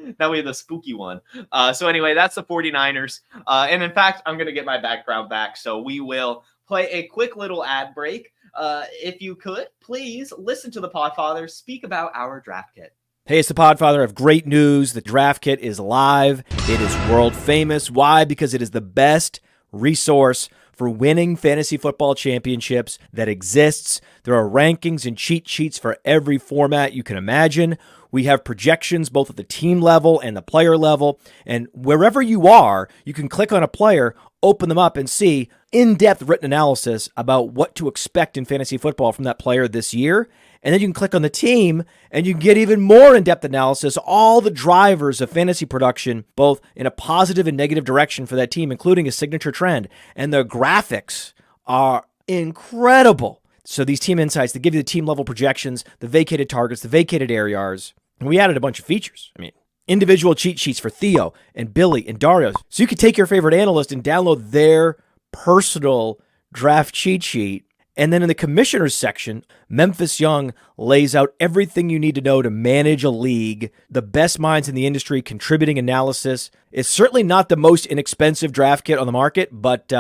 anyway, that's the 49ers. And in fact, I'm going to get my background back. So we will play a quick little ad break. If you could, please listen to the Podfather speak about our draft kit. Hey, it's the Podfather of great news. The draft kit is live. It is world famous. Why? Because it is the best resource for winning fantasy football championships that exists. There are rankings and cheat sheets for every format you can imagine. We have projections both at the team level and the player level. And wherever you are, you can click on a player, open them up, and see in-depth written analysis about what to expect in fantasy football from that player this year. And then you can click on the team and you can get even more in-depth analysis, all the drivers of fantasy production, both in a positive and negative direction for that team, including a signature trend. And the graphics are incredible. So these team insights, they give you the team level projections, the vacated targets, the vacated ARs. And we added a bunch of features. I mean, individual cheat sheets for Theo and Billy and Dario. So you could take your favorite analyst and download their personal draft cheat sheet. And then in the commissioners section, Memphis Young lays out everything you need to know to manage a league, the best minds in the industry contributing analysis. It's certainly not the most inexpensive draft kit on the market, but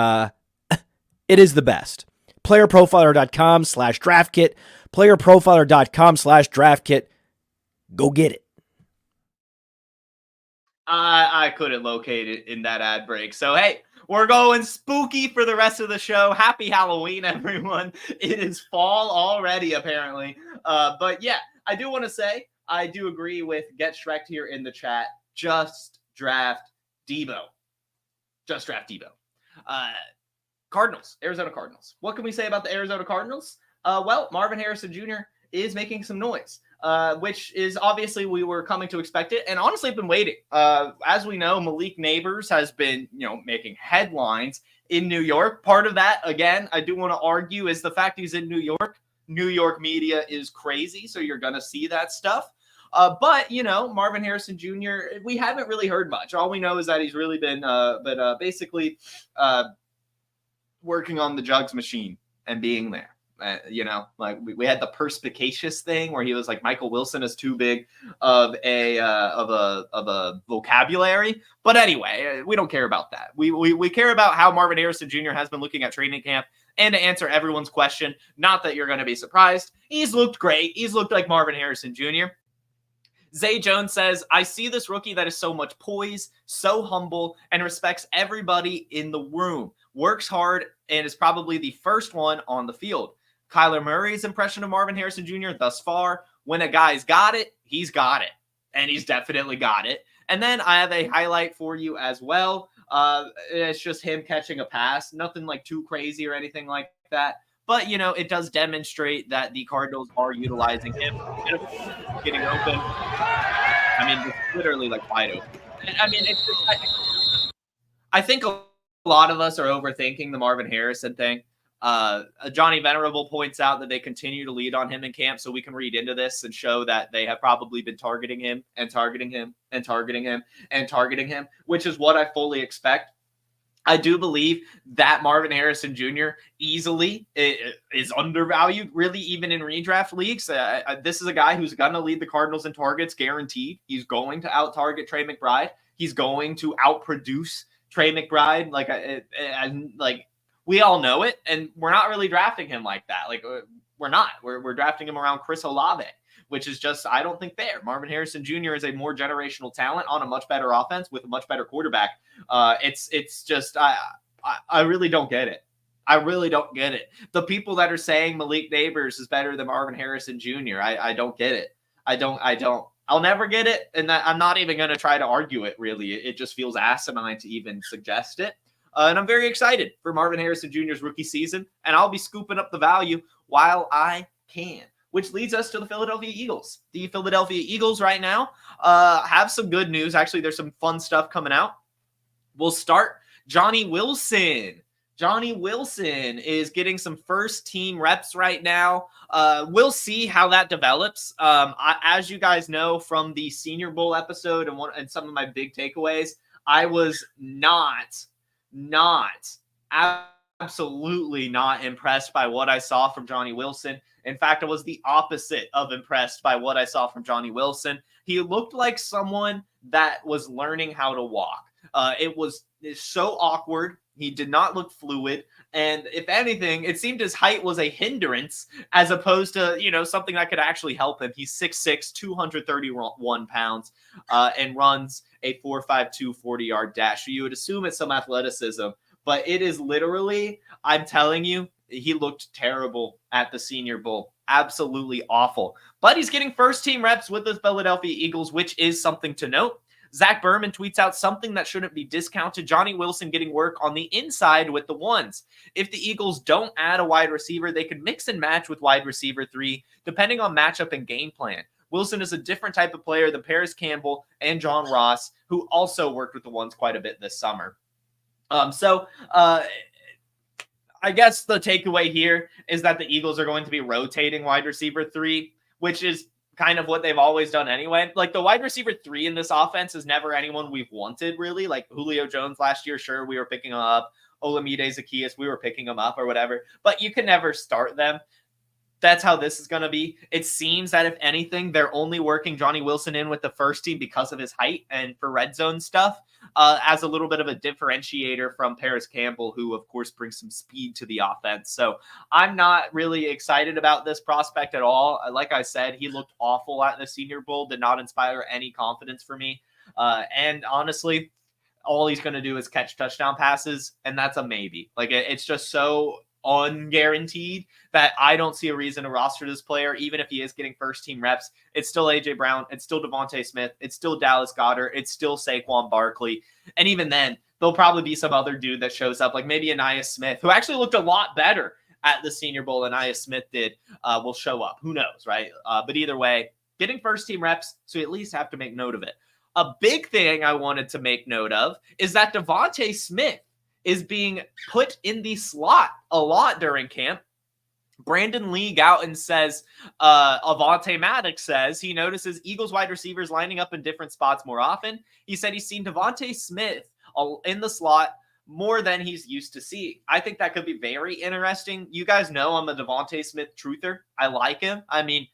it is the best. PlayerProfiler.com/draft kit, PlayerProfiler.com/draft kit. Go get it. I couldn't locate it in that ad break. So, hey, we're going spooky for the rest of the show. Happy Halloween, everyone. It is fall already, apparently. But yeah, I do want to say, I do agree with Get Shrek here in the chat. Just draft Deebo. Just draft Deebo. Cardinals, Arizona Cardinals. What can we say about the Arizona Cardinals? Well, Marvin Harrison Jr. is making some noise. Which is obviously we were coming to expect it, and honestly, I've been waiting. As we know, Malik Neighbors has been, making headlines in New York. Part of that, again, I do want to argue, is the fact he's in New York. New York media is crazy, so you're gonna see that stuff. But Marvin Harrison Jr., we haven't really heard much. All we know is that he's really been, basically working on the jugs machine and being there. Like we had the perspicacious thing where he was like, Michael Wilson is too big of a vocabulary. But anyway, we don't care about that. We care about how Marvin Harrison Jr. has been looking at training camp. And to answer everyone's question, not that you're going to be surprised, he's looked great. He's looked like Marvin Harrison Jr. Zay Jones says, I see this rookie that is so much poise, so humble, and respects everybody in the room. Works hard and is probably the first one on the field. Kyler Murray's impression of Marvin Harrison Jr. thus far, when a guy's got it, he's got it. And he's definitely got it. And then I have a highlight for you as well. It's just him catching a pass. Nothing like too crazy or anything like that. But, it does demonstrate that the Cardinals are utilizing him. Getting open. I mean, it's literally like wide open. I mean, I think a lot of us are overthinking the Marvin Harrison thing. Johnny Venerable points out that they continue to lead on him in camp, so we can read into this and show that they have probably been targeting him and targeting him and targeting him and targeting him, which is what I fully expect. I do believe that Marvin Harrison Jr. easily is undervalued, really, even in redraft leagues. This is a guy who's going to lead the Cardinals in targets, guaranteed. He's going to out-target Trey McBride. He's going to outproduce Trey McBride. Like we all know it, and we're not really drafting him like that. Like, we're not. We're drafting him around Chris Olave, which is just, I don't think, fair. Marvin Harrison Jr. is a more generational talent on a much better offense with a much better quarterback. It's just, I really don't get it. I really don't get it. The people that are saying Malik Neighbors is better than Marvin Harrison Jr., I don't get it. I don't. I'll never get it, and I'm not even going to try to argue it, really. It just feels asinine to even suggest it. And I'm very excited for Marvin Harrison Jr.'s rookie season, and I'll be scooping up the value while I can. Which leads us to the Philadelphia Eagles. The Philadelphia Eagles right now have some good news. Actually, there's some fun stuff coming out. We'll start. Johnny Wilson. Johnny Wilson is getting some first-team reps right now. We'll see how that develops. As you guys know from the Senior Bowl episode and some of my big takeaways, I was absolutely not impressed by what I saw from Johnny Wilson. In fact, I was the opposite of impressed by what I saw from Johnny Wilson. He looked like someone that was learning how to walk. It's so awkward. He did not look fluid. And if anything, it seemed his height was a hindrance as opposed to, something that could actually help him. He's 6'6", 231 pounds, and runs a 4.52 40-yard dash. So you would assume it's some athleticism, but it is literally, I'm telling you, he looked terrible at the Senior Bowl. Absolutely awful. But he's getting first-team reps with the Philadelphia Eagles, which is something to note. Zach Berman tweets out something that shouldn't be discounted. Johnny Wilson getting work on the inside with the ones. If the Eagles don't add a wide receiver, they could mix and match with wide receiver 3, depending on matchup and game plan. Wilson is a different type of player than Paris Campbell and John Ross, who also worked with the ones quite a bit this summer. I guess the takeaway here is that the Eagles are going to be rotating wide receiver 3, which is kind of what they've always done anyway. Like, the wide receiver 3 in this offense is never anyone we've wanted, really. Like Julio Jones last year, sure, we were picking him up. Olamide Zaccheaus, we were picking him up or whatever. But you can never start them. That's how this is going to be. It seems that if anything, they're only working Johnny Wilson in with the first team because of his height and for red zone stuff as a little bit of a differentiator from Paris Campbell, who, of course, brings some speed to the offense. So I'm not really excited about this prospect at all. Like I said, he looked awful at the Senior Bowl, did not inspire any confidence for me. And honestly, all he's going to do is catch touchdown passes, and that's a maybe. Like, it's just so unguaranteed that I don't see a reason to roster this player, even if he is getting first team reps. It's still AJ Brown, it's still Devontae Smith, it's still Dallas Goedert, it's still Saquon Barkley, and even then there'll probably be some other dude that shows up, like maybe Ainias Smith, who actually looked a lot better at the Senior Bowl than Ainias Smith did, will show up. Who knows, right? But either way, getting first team reps, so you at least have to make note of it. A big thing I wanted to make note of is that Devontae Smith is being put in the slot a lot during camp. Brandon League out and says, Avonte Maddox says he notices Eagles wide receivers lining up in different spots more often. He said he's seen Devontae Smith in the slot more than he's used to see. I think that could be very interesting. You guys know I'm a Devontae Smith truther. I like him. I mean,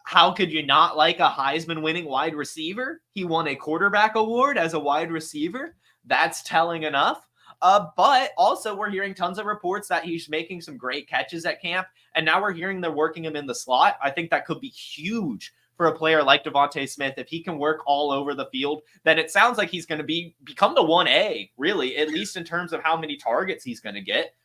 how could you not like a Heisman winning wide receiver? He won a quarterback award as a wide receiver. That's telling enough. But also we're hearing tons of reports that he's making some great catches at camp. And now we're hearing they're working him in the slot. I think that could be huge for a player like Devontae Smith. If he can work all over the field, then it sounds like he's going to become the 1A, really, at least in terms of how many targets he's going to get,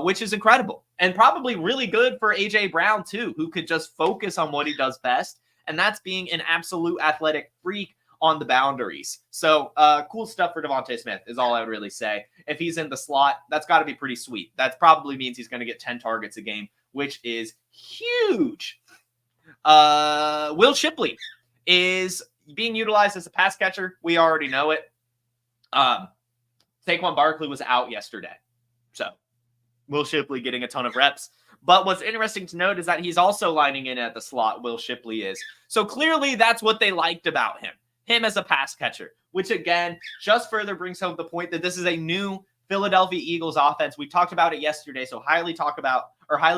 which is incredible. And probably really good for AJ Brown too, who could just focus on what he does best. And that's being an absolute athletic freak on the boundaries. So cool stuff for Devontae Smith is all I would really say. If he's in the slot, that's got to be pretty sweet. That probably means he's going to get 10 targets a game, which is huge. Will Shipley is being utilized as a pass catcher. We already know it. Saquon Barkley was out yesterday. So Will Shipley getting a ton of reps. But what's interesting to note is that he's also lining in at the slot, Will Shipley is. So clearly that's what they liked about him as a pass catcher, which again, just further brings home the point that this is a new Philadelphia Eagles offense. We talked about it yesterday, so highly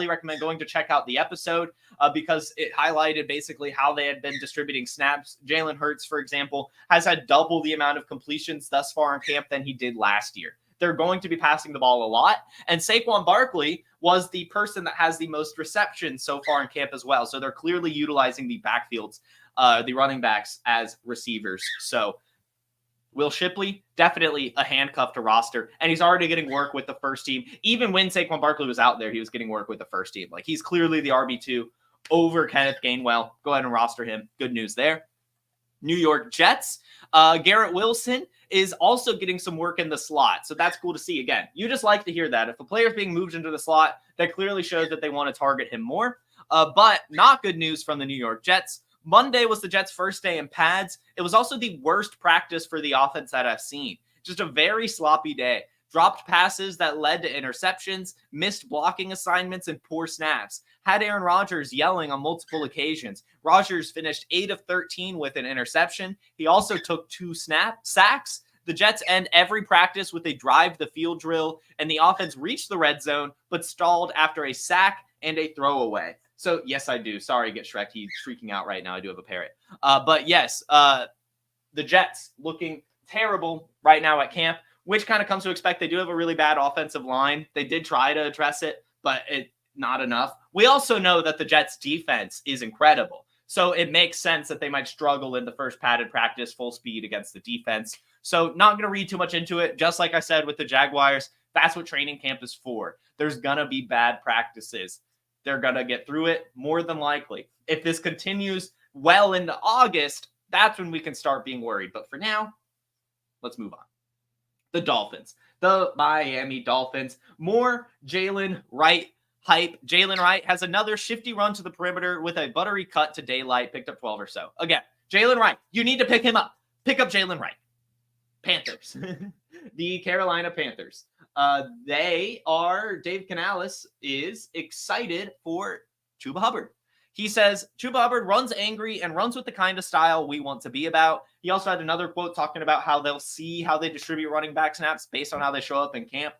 recommend going to check out the episode because it highlighted basically how they had been distributing snaps. Jalen Hurts, for example, has had double the amount of completions thus far in camp than he did last year. They're going to be passing the ball a lot. And Saquon Barkley was the person that has the most receptions so far in camp as well. So they're clearly utilizing the backfields, the running backs as receivers. So Will Shipley, definitely a handcuff to roster. And he's already getting work with the first team. Even when Saquon Barkley was out there, he was getting work with the first team. Like, he's clearly the RB2 over Kenneth Gainwell. Go ahead and roster him. Good news there. New York Jets. Garrett Wilson is also getting some work in the slot. So that's cool to see. Again, you just like to hear that. If a player is being moved into the slot, that clearly shows that they want to target him more. But not good news from the New York Jets. Monday was the Jets' first day in pads. It was also the worst practice for the offense that I've seen. Just a very sloppy day. Dropped passes that led to interceptions, missed blocking assignments, and poor snaps. Had Aaron Rodgers yelling on multiple occasions. Rodgers finished 8 of 13 with an interception. He also took 2 sacks. The Jets end every practice with a drive the field drill, and the offense reached the red zone, but stalled after a sack and a throwaway. So, yes, I do. Sorry, get Shrek. He's freaking out right now. I do have a parrot. But, yes, the Jets looking terrible right now at camp, which kind of comes to expect. They do have a really bad offensive line. They did try to address it, but not enough. We also know that the Jets' defense is incredible. So it makes sense that they might struggle in the first padded practice full speed against the defense. So not going to read too much into it. Just like I said with the Jaguars, that's what training camp is for. There's going to be bad practices. They're going to get through it more than likely. If this continues well into August, that's when we can start being worried. But for now, let's move on. The Dolphins, the Miami Dolphins, more Jaylen Wright hype. Jaylen Wright has another shifty run to the perimeter with a buttery cut to daylight, picked up 12 or so. Again, Jaylen Wright, you need to pick him up. Pick up Jaylen Wright. Panthers, the Carolina Panthers. Dave Canales is excited for Chuba Hubbard. He says, Chuba Hubbard runs angry and runs with the kind of style we want to be about. He also had another quote talking about how they'll see how they distribute running back snaps based on how they show up in camp.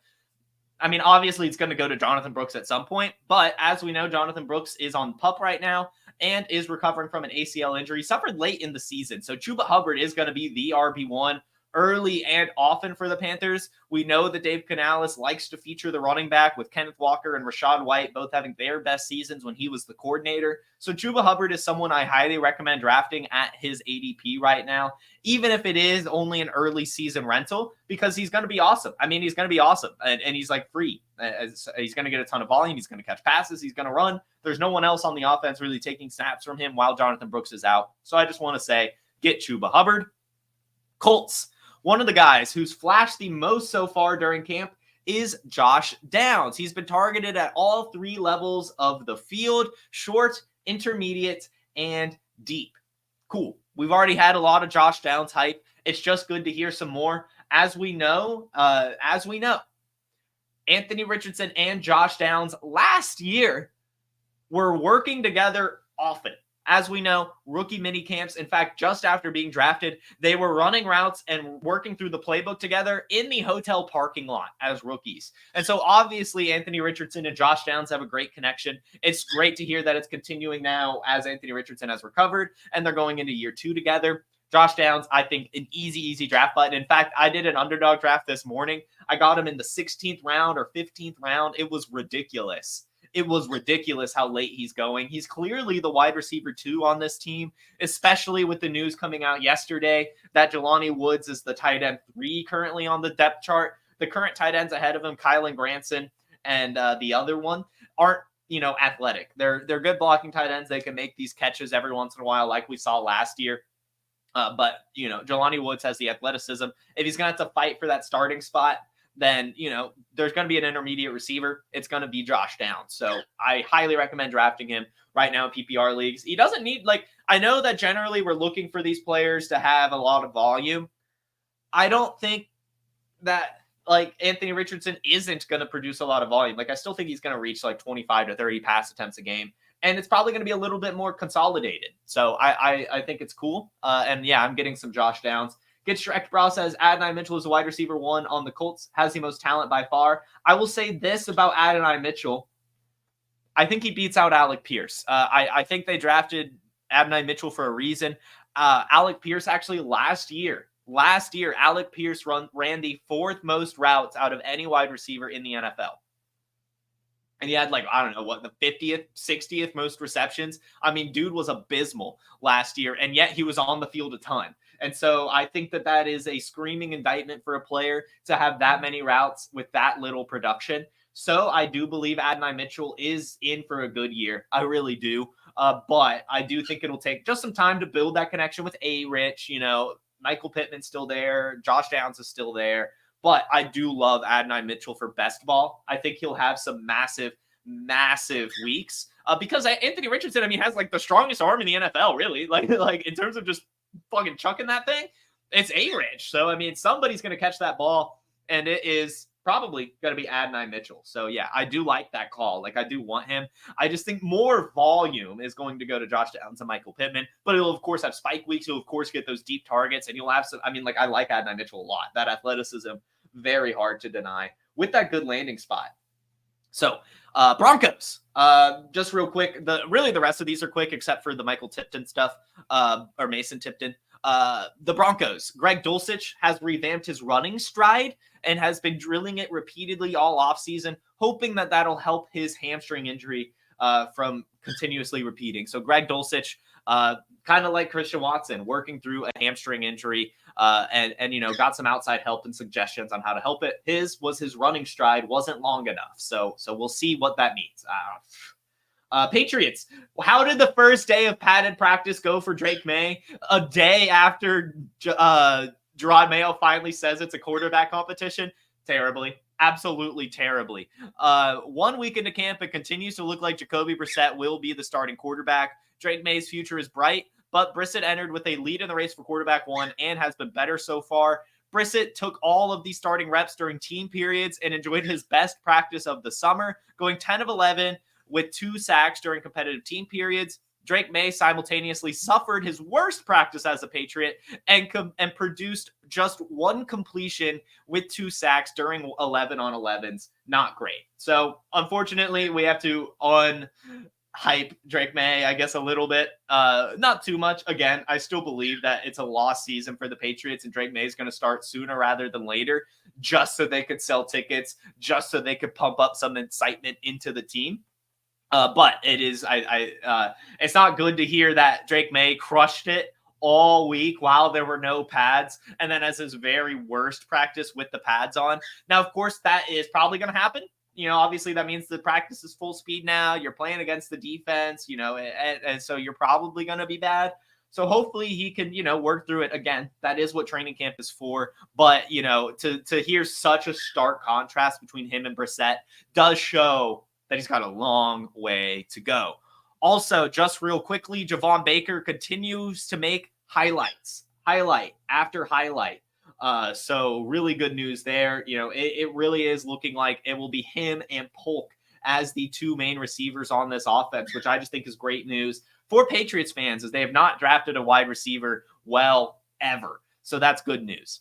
I mean, obviously it's going to go to Jonathan Brooks at some point, but as we know, Jonathan Brooks is on PUP right now and is recovering from an ACL injury. He suffered late in the season, so Chuba Hubbard is going to be the RB1 early and often for the Panthers. We know that Dave Canales likes to feature the running back with Kenneth Walker and Rachaad White both having their best seasons when he was the coordinator. So Chuba Hubbard is someone I highly recommend drafting at his ADP right now, even if it is only an early season rental, because he's going to be awesome. I mean, he's going to be awesome, and he's like free. He's going to get a ton of volume. He's going to catch passes. He's going to run. There's no one else on the offense really taking snaps from him while Jonathan Brooks is out. So I just want to say, get Chuba Hubbard. Colts. One of the guys who's flashed the most so far during camp is Josh Downs. He's been targeted at all 3 levels of the field: short, intermediate, and deep. Cool. We've already had a lot of Josh Downs hype. It's just good to hear some more. As we know, Anthony Richardson and Josh Downs last year were working together often. As we know, rookie mini camps, in fact, just after being drafted, they were running routes and working through the playbook together in the hotel parking lot as rookies. And so obviously Anthony Richardson and Josh Downs have a great connection. It's great to hear that it's continuing now as Anthony Richardson has recovered and they're going into year 2 together. Josh Downs, I think, an easy draft button. In fact, I did an underdog draft this morning. I got him in the 16th round or 15th round. It was ridiculous. It was ridiculous how late he's going. He's clearly the wide receiver 2 on this team, especially with the news coming out yesterday that Jelani Woods is the tight end 3 currently on the depth chart. The current tight ends ahead of him, Kylan Granson and the other one, aren't, athletic. They're good blocking tight ends. They can make these catches every once in a while like we saw last year. But Jelani Woods has the athleticism. If he's going to have to fight for that starting spot, then, there's going to be an intermediate receiver. It's going to be Josh Downs. So I highly recommend drafting him right now in PPR leagues. He doesn't need, I know that generally we're looking for these players to have a lot of volume. I don't think that, Anthony Richardson isn't going to produce a lot of volume. I still think he's going to reach 25 to 30 pass attempts a game. And it's probably going to be a little bit more consolidated. So I think it's cool. And yeah, I'm getting some Josh Downs. Get Shrek Bra says Adonai Mitchell is a wide receiver 1 on the Colts, has the most talent by far. I will say this about Adonai Mitchell. I think he beats out Alec Pierce. I think they drafted Adonai Mitchell for a reason. Alec Pierce actually last year, Alec Pierce ran the 4th most routes out of any wide receiver in the NFL. And he had the 50th, 60th most receptions. I mean, dude was abysmal last year, and yet he was on the field a ton. And so I think that is a screaming indictment for a player to have that many routes with that little production. So I do believe Adonai Mitchell is in for a good year. I really do. But I do think it'll take just some time to build that connection with A-Rich. Michael Pittman's still there. Josh Downs is still there. But I do love Adonai Mitchell for best ball. I think he'll have some massive, massive weeks because Anthony Richardson, has the strongest arm in the NFL, really. Like in terms of just fucking chucking that thing, it's A-Rich. So, somebody's going to catch that ball, and it is probably going to be Adonai Mitchell. So, yeah, I do like that call. I do want him. I just think more volume is going to go to Josh Downs and Michael Pittman, but he'll, of course, have spike weeks. He'll, of course, get those deep targets, and you'll have some, I like Adonai Mitchell a lot. That athleticism, very hard to deny with that good landing spot. So, Broncos, just real quick, the rest of these are quick except for the Michael Tipton stuff, or Mason Tipton. The Broncos, Greg Dulcich has revamped his running stride and has been drilling it repeatedly all offseason, hoping that that'll help his hamstring injury from continuously repeating. So Greg Dulcich, kind of like Christian Watson, working through a hamstring injury, and got some outside help and suggestions on how to help it. His running stride wasn't long enough. So we'll see what that means. Patriots, how did the first day of padded practice go for Drake May? A day after Gerard Mayo finally says it's a quarterback competition? Terribly. Absolutely terribly. 1 week into camp, it continues to look like Jacoby Brissett will be the starting quarterback. Drake May's future is bright, but Brissett entered with a lead in the race for quarterback 1 and has been better so far. Brissett took all of these starting reps during team periods and enjoyed his best practice of the summer, going 10 of 11 with 2 sacks during competitive team periods. Drake May simultaneously suffered his worst practice as a Patriot and produced just 1 completion with 2 sacks during 11 on 11s. Not great. So unfortunately, we have to hype Drake May, I guess, a little bit. Not too much. Again, I still believe that it's a lost season for the Patriots, and Drake May is going to start sooner rather than later, just so they could sell tickets, just so they could pump up some excitement into the team. But it is, it's not good to hear that Drake May crushed it all week while there were no pads, and then as his very worst practice with the pads on. Now, of course, that is probably going to happen. Obviously that means the practice is full speed now. You're playing against the defense, and so you're probably going to be bad. So hopefully he can, work through it. Again, that is what training camp is for. But, to hear such a stark contrast between him and Brissett does show that he's got a long way to go. Also, just real quickly, Javon Baker continues to make highlight after highlight. So really good news there. It really is looking like it will be him and Polk as the 2 main receivers on this offense, which I just think is great news for Patriots fans, as they have not drafted a wide receiver ever. So that's good news.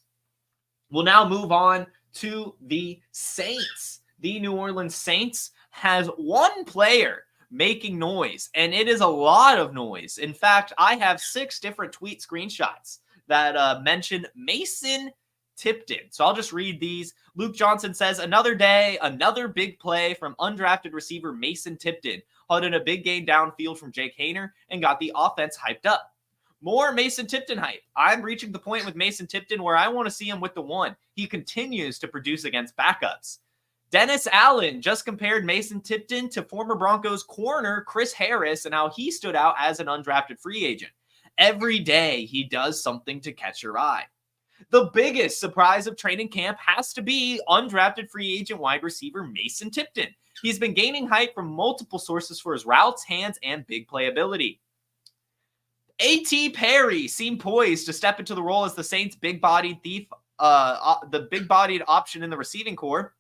We'll now move on to the Saints. The New Orleans Saints has 1 player making noise, and it is a lot of noise. In fact, I have 6 different tweet screenshots that mention Mason Tipton. So I'll just read these. Luke Johnson says, another day, another big play from undrafted receiver Mason Tipton. Hauled in a big gain downfield from Jake Haener and got the offense hyped up. More Mason Tipton hype. I'm reaching the point with Mason Tipton where I want to see him with the 1. He continues to produce against backups. Dennis Allen just compared Mason Tipton to former Broncos corner Chris Harris and how he stood out as an undrafted free agent. Every day he does something to catch your eye. The biggest surprise of training camp has to be undrafted free agent wide receiver Mason Tipton. He's been gaining hype from multiple sources for his routes, hands, and big play ability. A.T. Perry seemed poised to step into the role as the Saints' big-bodied option in the receiving corps.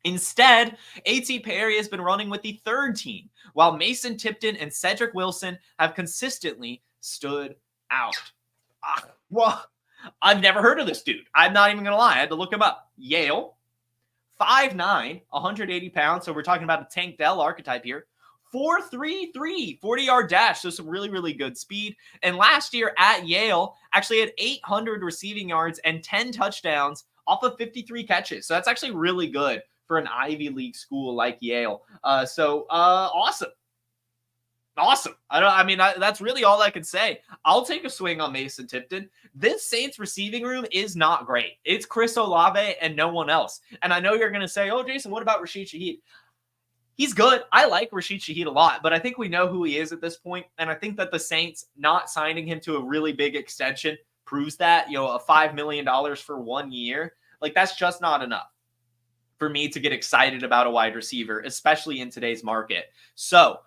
Instead, A.T. Perry has been running with the 3rd team, while Mason Tipton and Cedric Wilson have consistently stood out. Well, I've never heard of this dude. I'm not even going to lie. I had to look him up. Yale, 5'9", 180 pounds. So we're talking about a Tank Dell archetype here. 4.33, 40-yard dash. So some really, really good speed. And last year at Yale, actually had 800 receiving yards and 10 touchdowns off of 53 catches. So that's actually really good for an Ivy League school like Yale. Awesome. Awesome. That's really all I can say. I'll take a swing on Mason Tipton. This Saints receiving room is not great. It's Chris Olave and no one else. And I know you're going to say, oh, Jason, what about Rashid Shaheed? He's good. I like Rashid Shaheed a lot, but I think we know who he is at this point. And I think that the Saints not signing him to a really big extension proves that, a $5 million for 1 year, like that's just not enough for me to get excited about a wide receiver, especially in today's market. So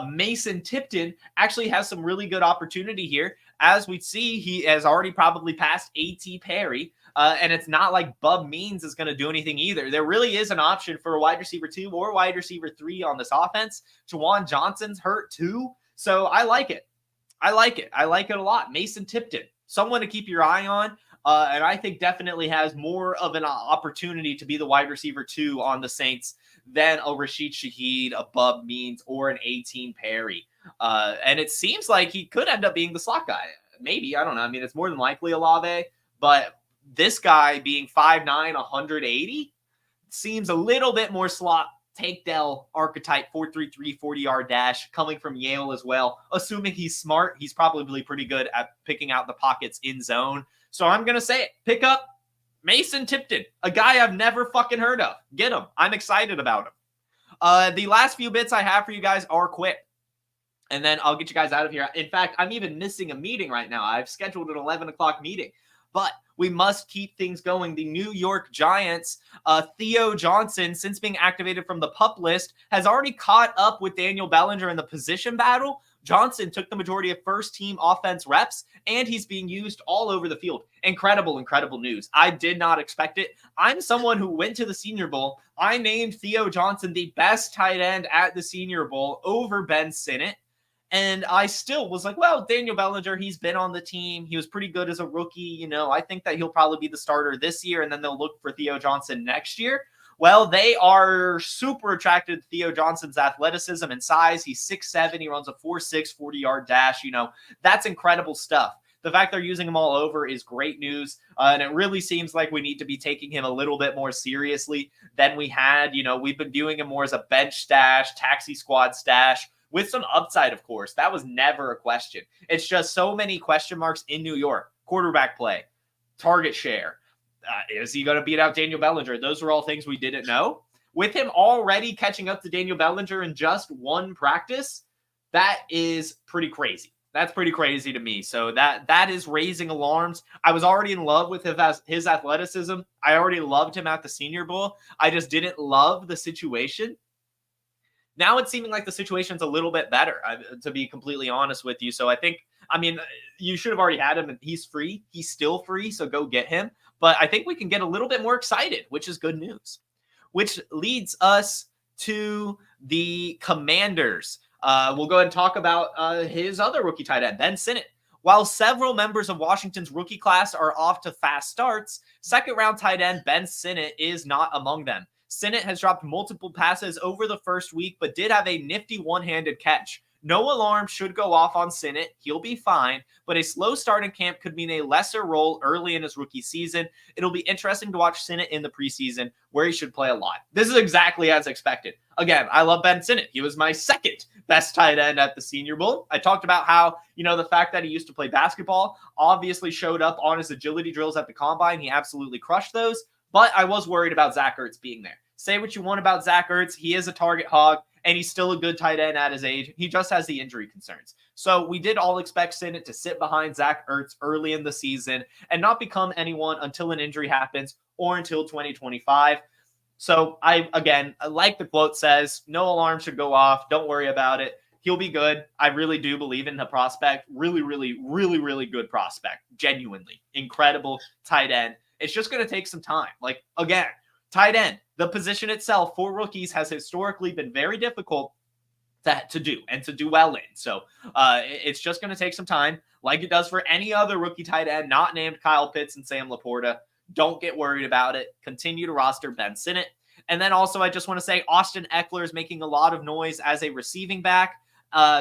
Mason Tipton actually has some really good opportunity here. As we see, he has already probably passed A.T. Perry, and it's not like Bub Means is going to do anything either. There really is an option for a wide receiver 2 or wide receiver 3 on this offense. Juwan Johnson's hurt too, so I like it. I like it a lot. Mason Tipton, someone to keep your eye on. And I think definitely has more of an opportunity to be the wide receiver 2 on the Saints than a Rashid Shaheed, a Bub Means, or an 18 Perry. And it seems like he could end up being the slot guy. Maybe, I don't know. I mean, it's more than likely Olave, but this guy being 5'9", 180 seems a little bit more slot. Tank Dell archetype, 4.33, 40-yard dash, coming from Yale as well. Assuming he's smart, he's probably pretty good at picking out the pockets in zone. So I'm going to say it. Pick up Mason Tipton, a guy I've never fucking heard of. Get him. I'm excited about him. The last few bits I have for you guys are quick, and then I'll get you guys out of here. In fact, I'm even missing a meeting right now. I've scheduled an 11 o'clock meeting, but we must keep things going. The New York Giants, Theo Johnson, since being activated from the PUP list, has already caught up with Daniel Bellinger in the position battle. Johnson took the majority of first-team offense reps, and he's being used all over the field. Incredible, incredible news. I did not expect it. I'm someone who went to the Senior Bowl. I named Theo Johnson the best tight end at the Senior Bowl over Ben Sinnott. And I still was like, well, Daniel Bellinger, he's been on the team. He was pretty good as a rookie. I think that he'll probably be the starter this year, and then they'll look for Theo Johnson next year. Well, they are super attracted to Theo Johnson's athleticism and size. He's 6'7". He runs a 4.6 40-yard dash. That's incredible stuff. The fact they're using him all over is great news. And it really seems like we need to be taking him a little bit more seriously than we had. We've been viewing him more as a bench stash, taxi squad stash, with some upside, of course. That was never a question. It's just so many question marks in New York. Quarterback play, target share. Is he going to beat out Daniel Bellinger? Those are all things we didn't know. With him already catching up to Daniel Bellinger in just one practice, that is pretty crazy. That's pretty crazy to me. So that is raising alarms. I was already in love with his athleticism. I already loved him at the Senior Bowl. I just didn't love the situation. Now it's seeming like the situation's a little bit better, to be completely honest with you. So you should have already had him, and he's free. He's still free, so go get him. But I think we can get a little bit more excited, which is good news. Which leads us to the Commanders. We'll go ahead and talk about his other rookie tight end, Ben Sinnott. While several members of Washington's rookie class are off to fast starts, second-round tight end Ben Sinnott is not among them. Sinnott has dropped multiple passes over the first week, but did have a nifty one-handed catch. No alarm should go off on Sinnott. He'll be fine, but a slow start in camp could mean a lesser role early in his rookie season. It'll be interesting to watch Sinnott in the preseason, where he should play a lot. This is exactly as expected. Again, I love Ben Sinnott. He was my second best tight end at the Senior Bowl. I talked about how, the fact that he used to play basketball obviously showed up on his agility drills at the Combine. He absolutely crushed those, but I was worried about Zach Ertz being there. Say what you want about Zach Ertz. He is a target hog, and he's still a good tight end at his age. He just has the injury concerns. So we did all expect Sinnott to sit behind Zach Ertz early in the season and not become anyone until an injury happens or until 2025. So I like the quote says, no alarm should go off. Don't worry about it. He'll be good. I really do believe in the prospect. Really, really, really, really good prospect. Genuinely. Incredible tight end. It's just going to take some time. Tight end, the position itself for rookies has historically been very difficult to do and to do well in. So it's just going to take some time, like it does for any other rookie tight end not named Kyle Pitts and Sam Laporta. Don't get worried about it. Continue to roster Ben Sinnott. And then also, I just want to say Austin Eckler is making a lot of noise as a receiving back.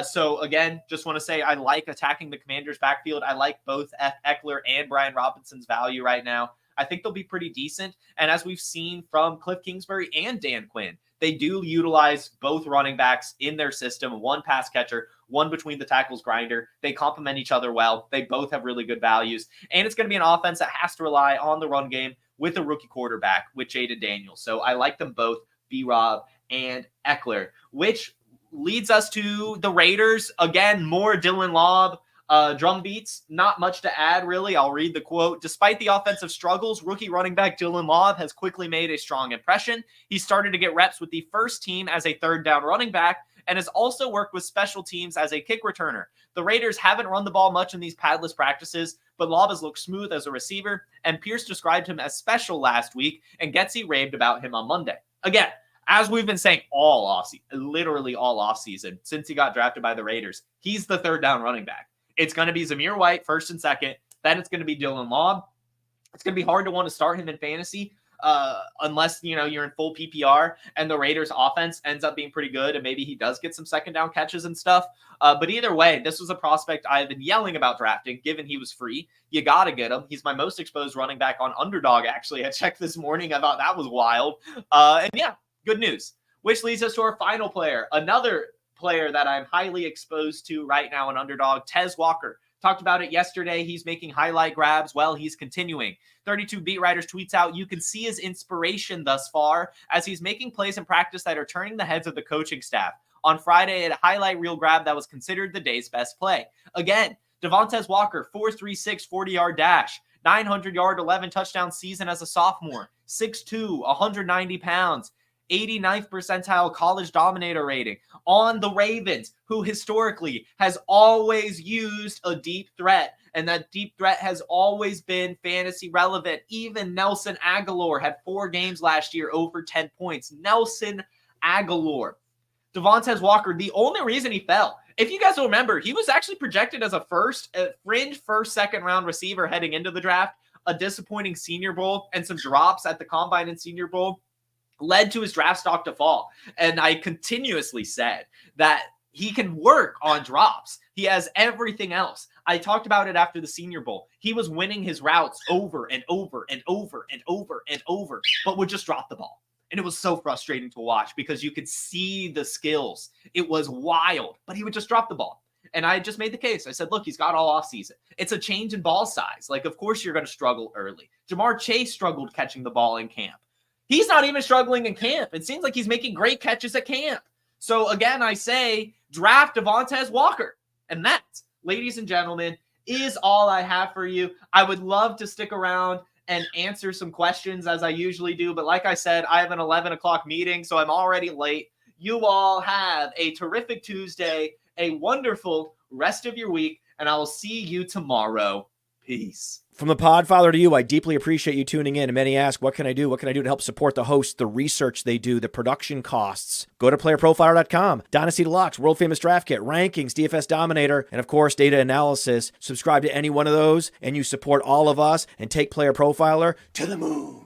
So again, just want to say I like attacking the Commanders' backfield. I like both Eckler and Brian Robinson's value right now. I think they'll be pretty decent. And as we've seen from Cliff Kingsbury and Dan Quinn, they do utilize both running backs in their system, one pass catcher, one between the tackles grinder. They complement each other well. They both have really good values. And it's going to be an offense that has to rely on the run game with a rookie quarterback, with Jaden Daniels. So I like them both, B-Rob and Eckler, which leads us to the Raiders. Again, more Dylan Lobb. Drum beats, not much to add, really. I'll read the quote. Despite the offensive struggles, rookie running back Dylan Lobb has quickly made a strong impression. He started to get reps with the first team as a third down running back and has also worked with special teams as a kick returner. The Raiders haven't run the ball much in these padless practices, but Lobb has looked smooth as a receiver, and Pierce described him as special last week, and Getsy raved about him on Monday. Again, as we've been saying all offseason, literally all offseason, since he got drafted by the Raiders, he's the third down running back. It's going to be Zamir White first and second. Then it's going to be Dylan Lobb. It's going to be hard to want to start him in fantasy unless, you're in full PPR and the Raiders offense ends up being pretty good and maybe he does get some second down catches and stuff. But either way, this was a prospect I've been yelling about drafting, given he was free. You got to get him. He's my most exposed running back on Underdog, actually. I checked this morning. I thought that was wild. And yeah, good news. Which leads us to our final player, another player that I'm highly exposed to right now in Underdog, Tez Walker. Talked about it yesterday. He's making highlight grabs. Well, he's continuing. 32 Beat Writers tweets out, you can see his inspiration thus far as he's making plays in practice that are turning the heads of the coaching staff. On Friday, a highlight reel grab that was considered the day's best play. Again, Devontae Walker, 4.36 40-yard dash, 900-yard, 11 touchdown season as a sophomore, 6'2", 190 pounds. 89th percentile college dominator rating on the Ravens, who historically has always used a deep threat, and that deep threat has always been fantasy relevant. Even Nelson Aguilar had 4 games last year over 10 points. Nelson Aguilar. Devontae Walker, the only reason he fell, if you guys will remember, he was actually projected as a fringe first, second round receiver heading into the draft. A disappointing Senior Bowl and some drops at the Combine and Senior Bowl led to his draft stock to fall. And I continuously said that he can work on drops. He has everything else. I talked about it after the Senior Bowl. He was winning his routes over and over and over and over and over, but would just drop the ball. And it was so frustrating to watch because you could see the skills. It was wild, but he would just drop the ball. And I just made the case. I said, look, he's got all offseason. It's a change in ball size. Like, of course you're going to struggle early. Jamar Chase struggled catching the ball in camp. He's not even struggling in camp. It seems like he's making great catches at camp. So again, I say draft Devontae Walker. And that, ladies and gentlemen, is all I have for you. I would love to stick around and answer some questions as I usually do. But like I said, I have an 11 o'clock meeting, so I'm already late. You all have a terrific Tuesday, a wonderful rest of your week, and I will see you tomorrow. Peace. From the Podfather to you, I deeply appreciate you tuning in. And many ask, what can I do? What can I do to help support the hosts, the research they do, the production costs? Go to PlayerProfiler.com, Dynasty Deluxe, World Famous Draft Kit, Rankings, DFS Dominator, and of course, Data Analysis. Subscribe to any one of those, and you support all of us and take Player Profiler to the moon.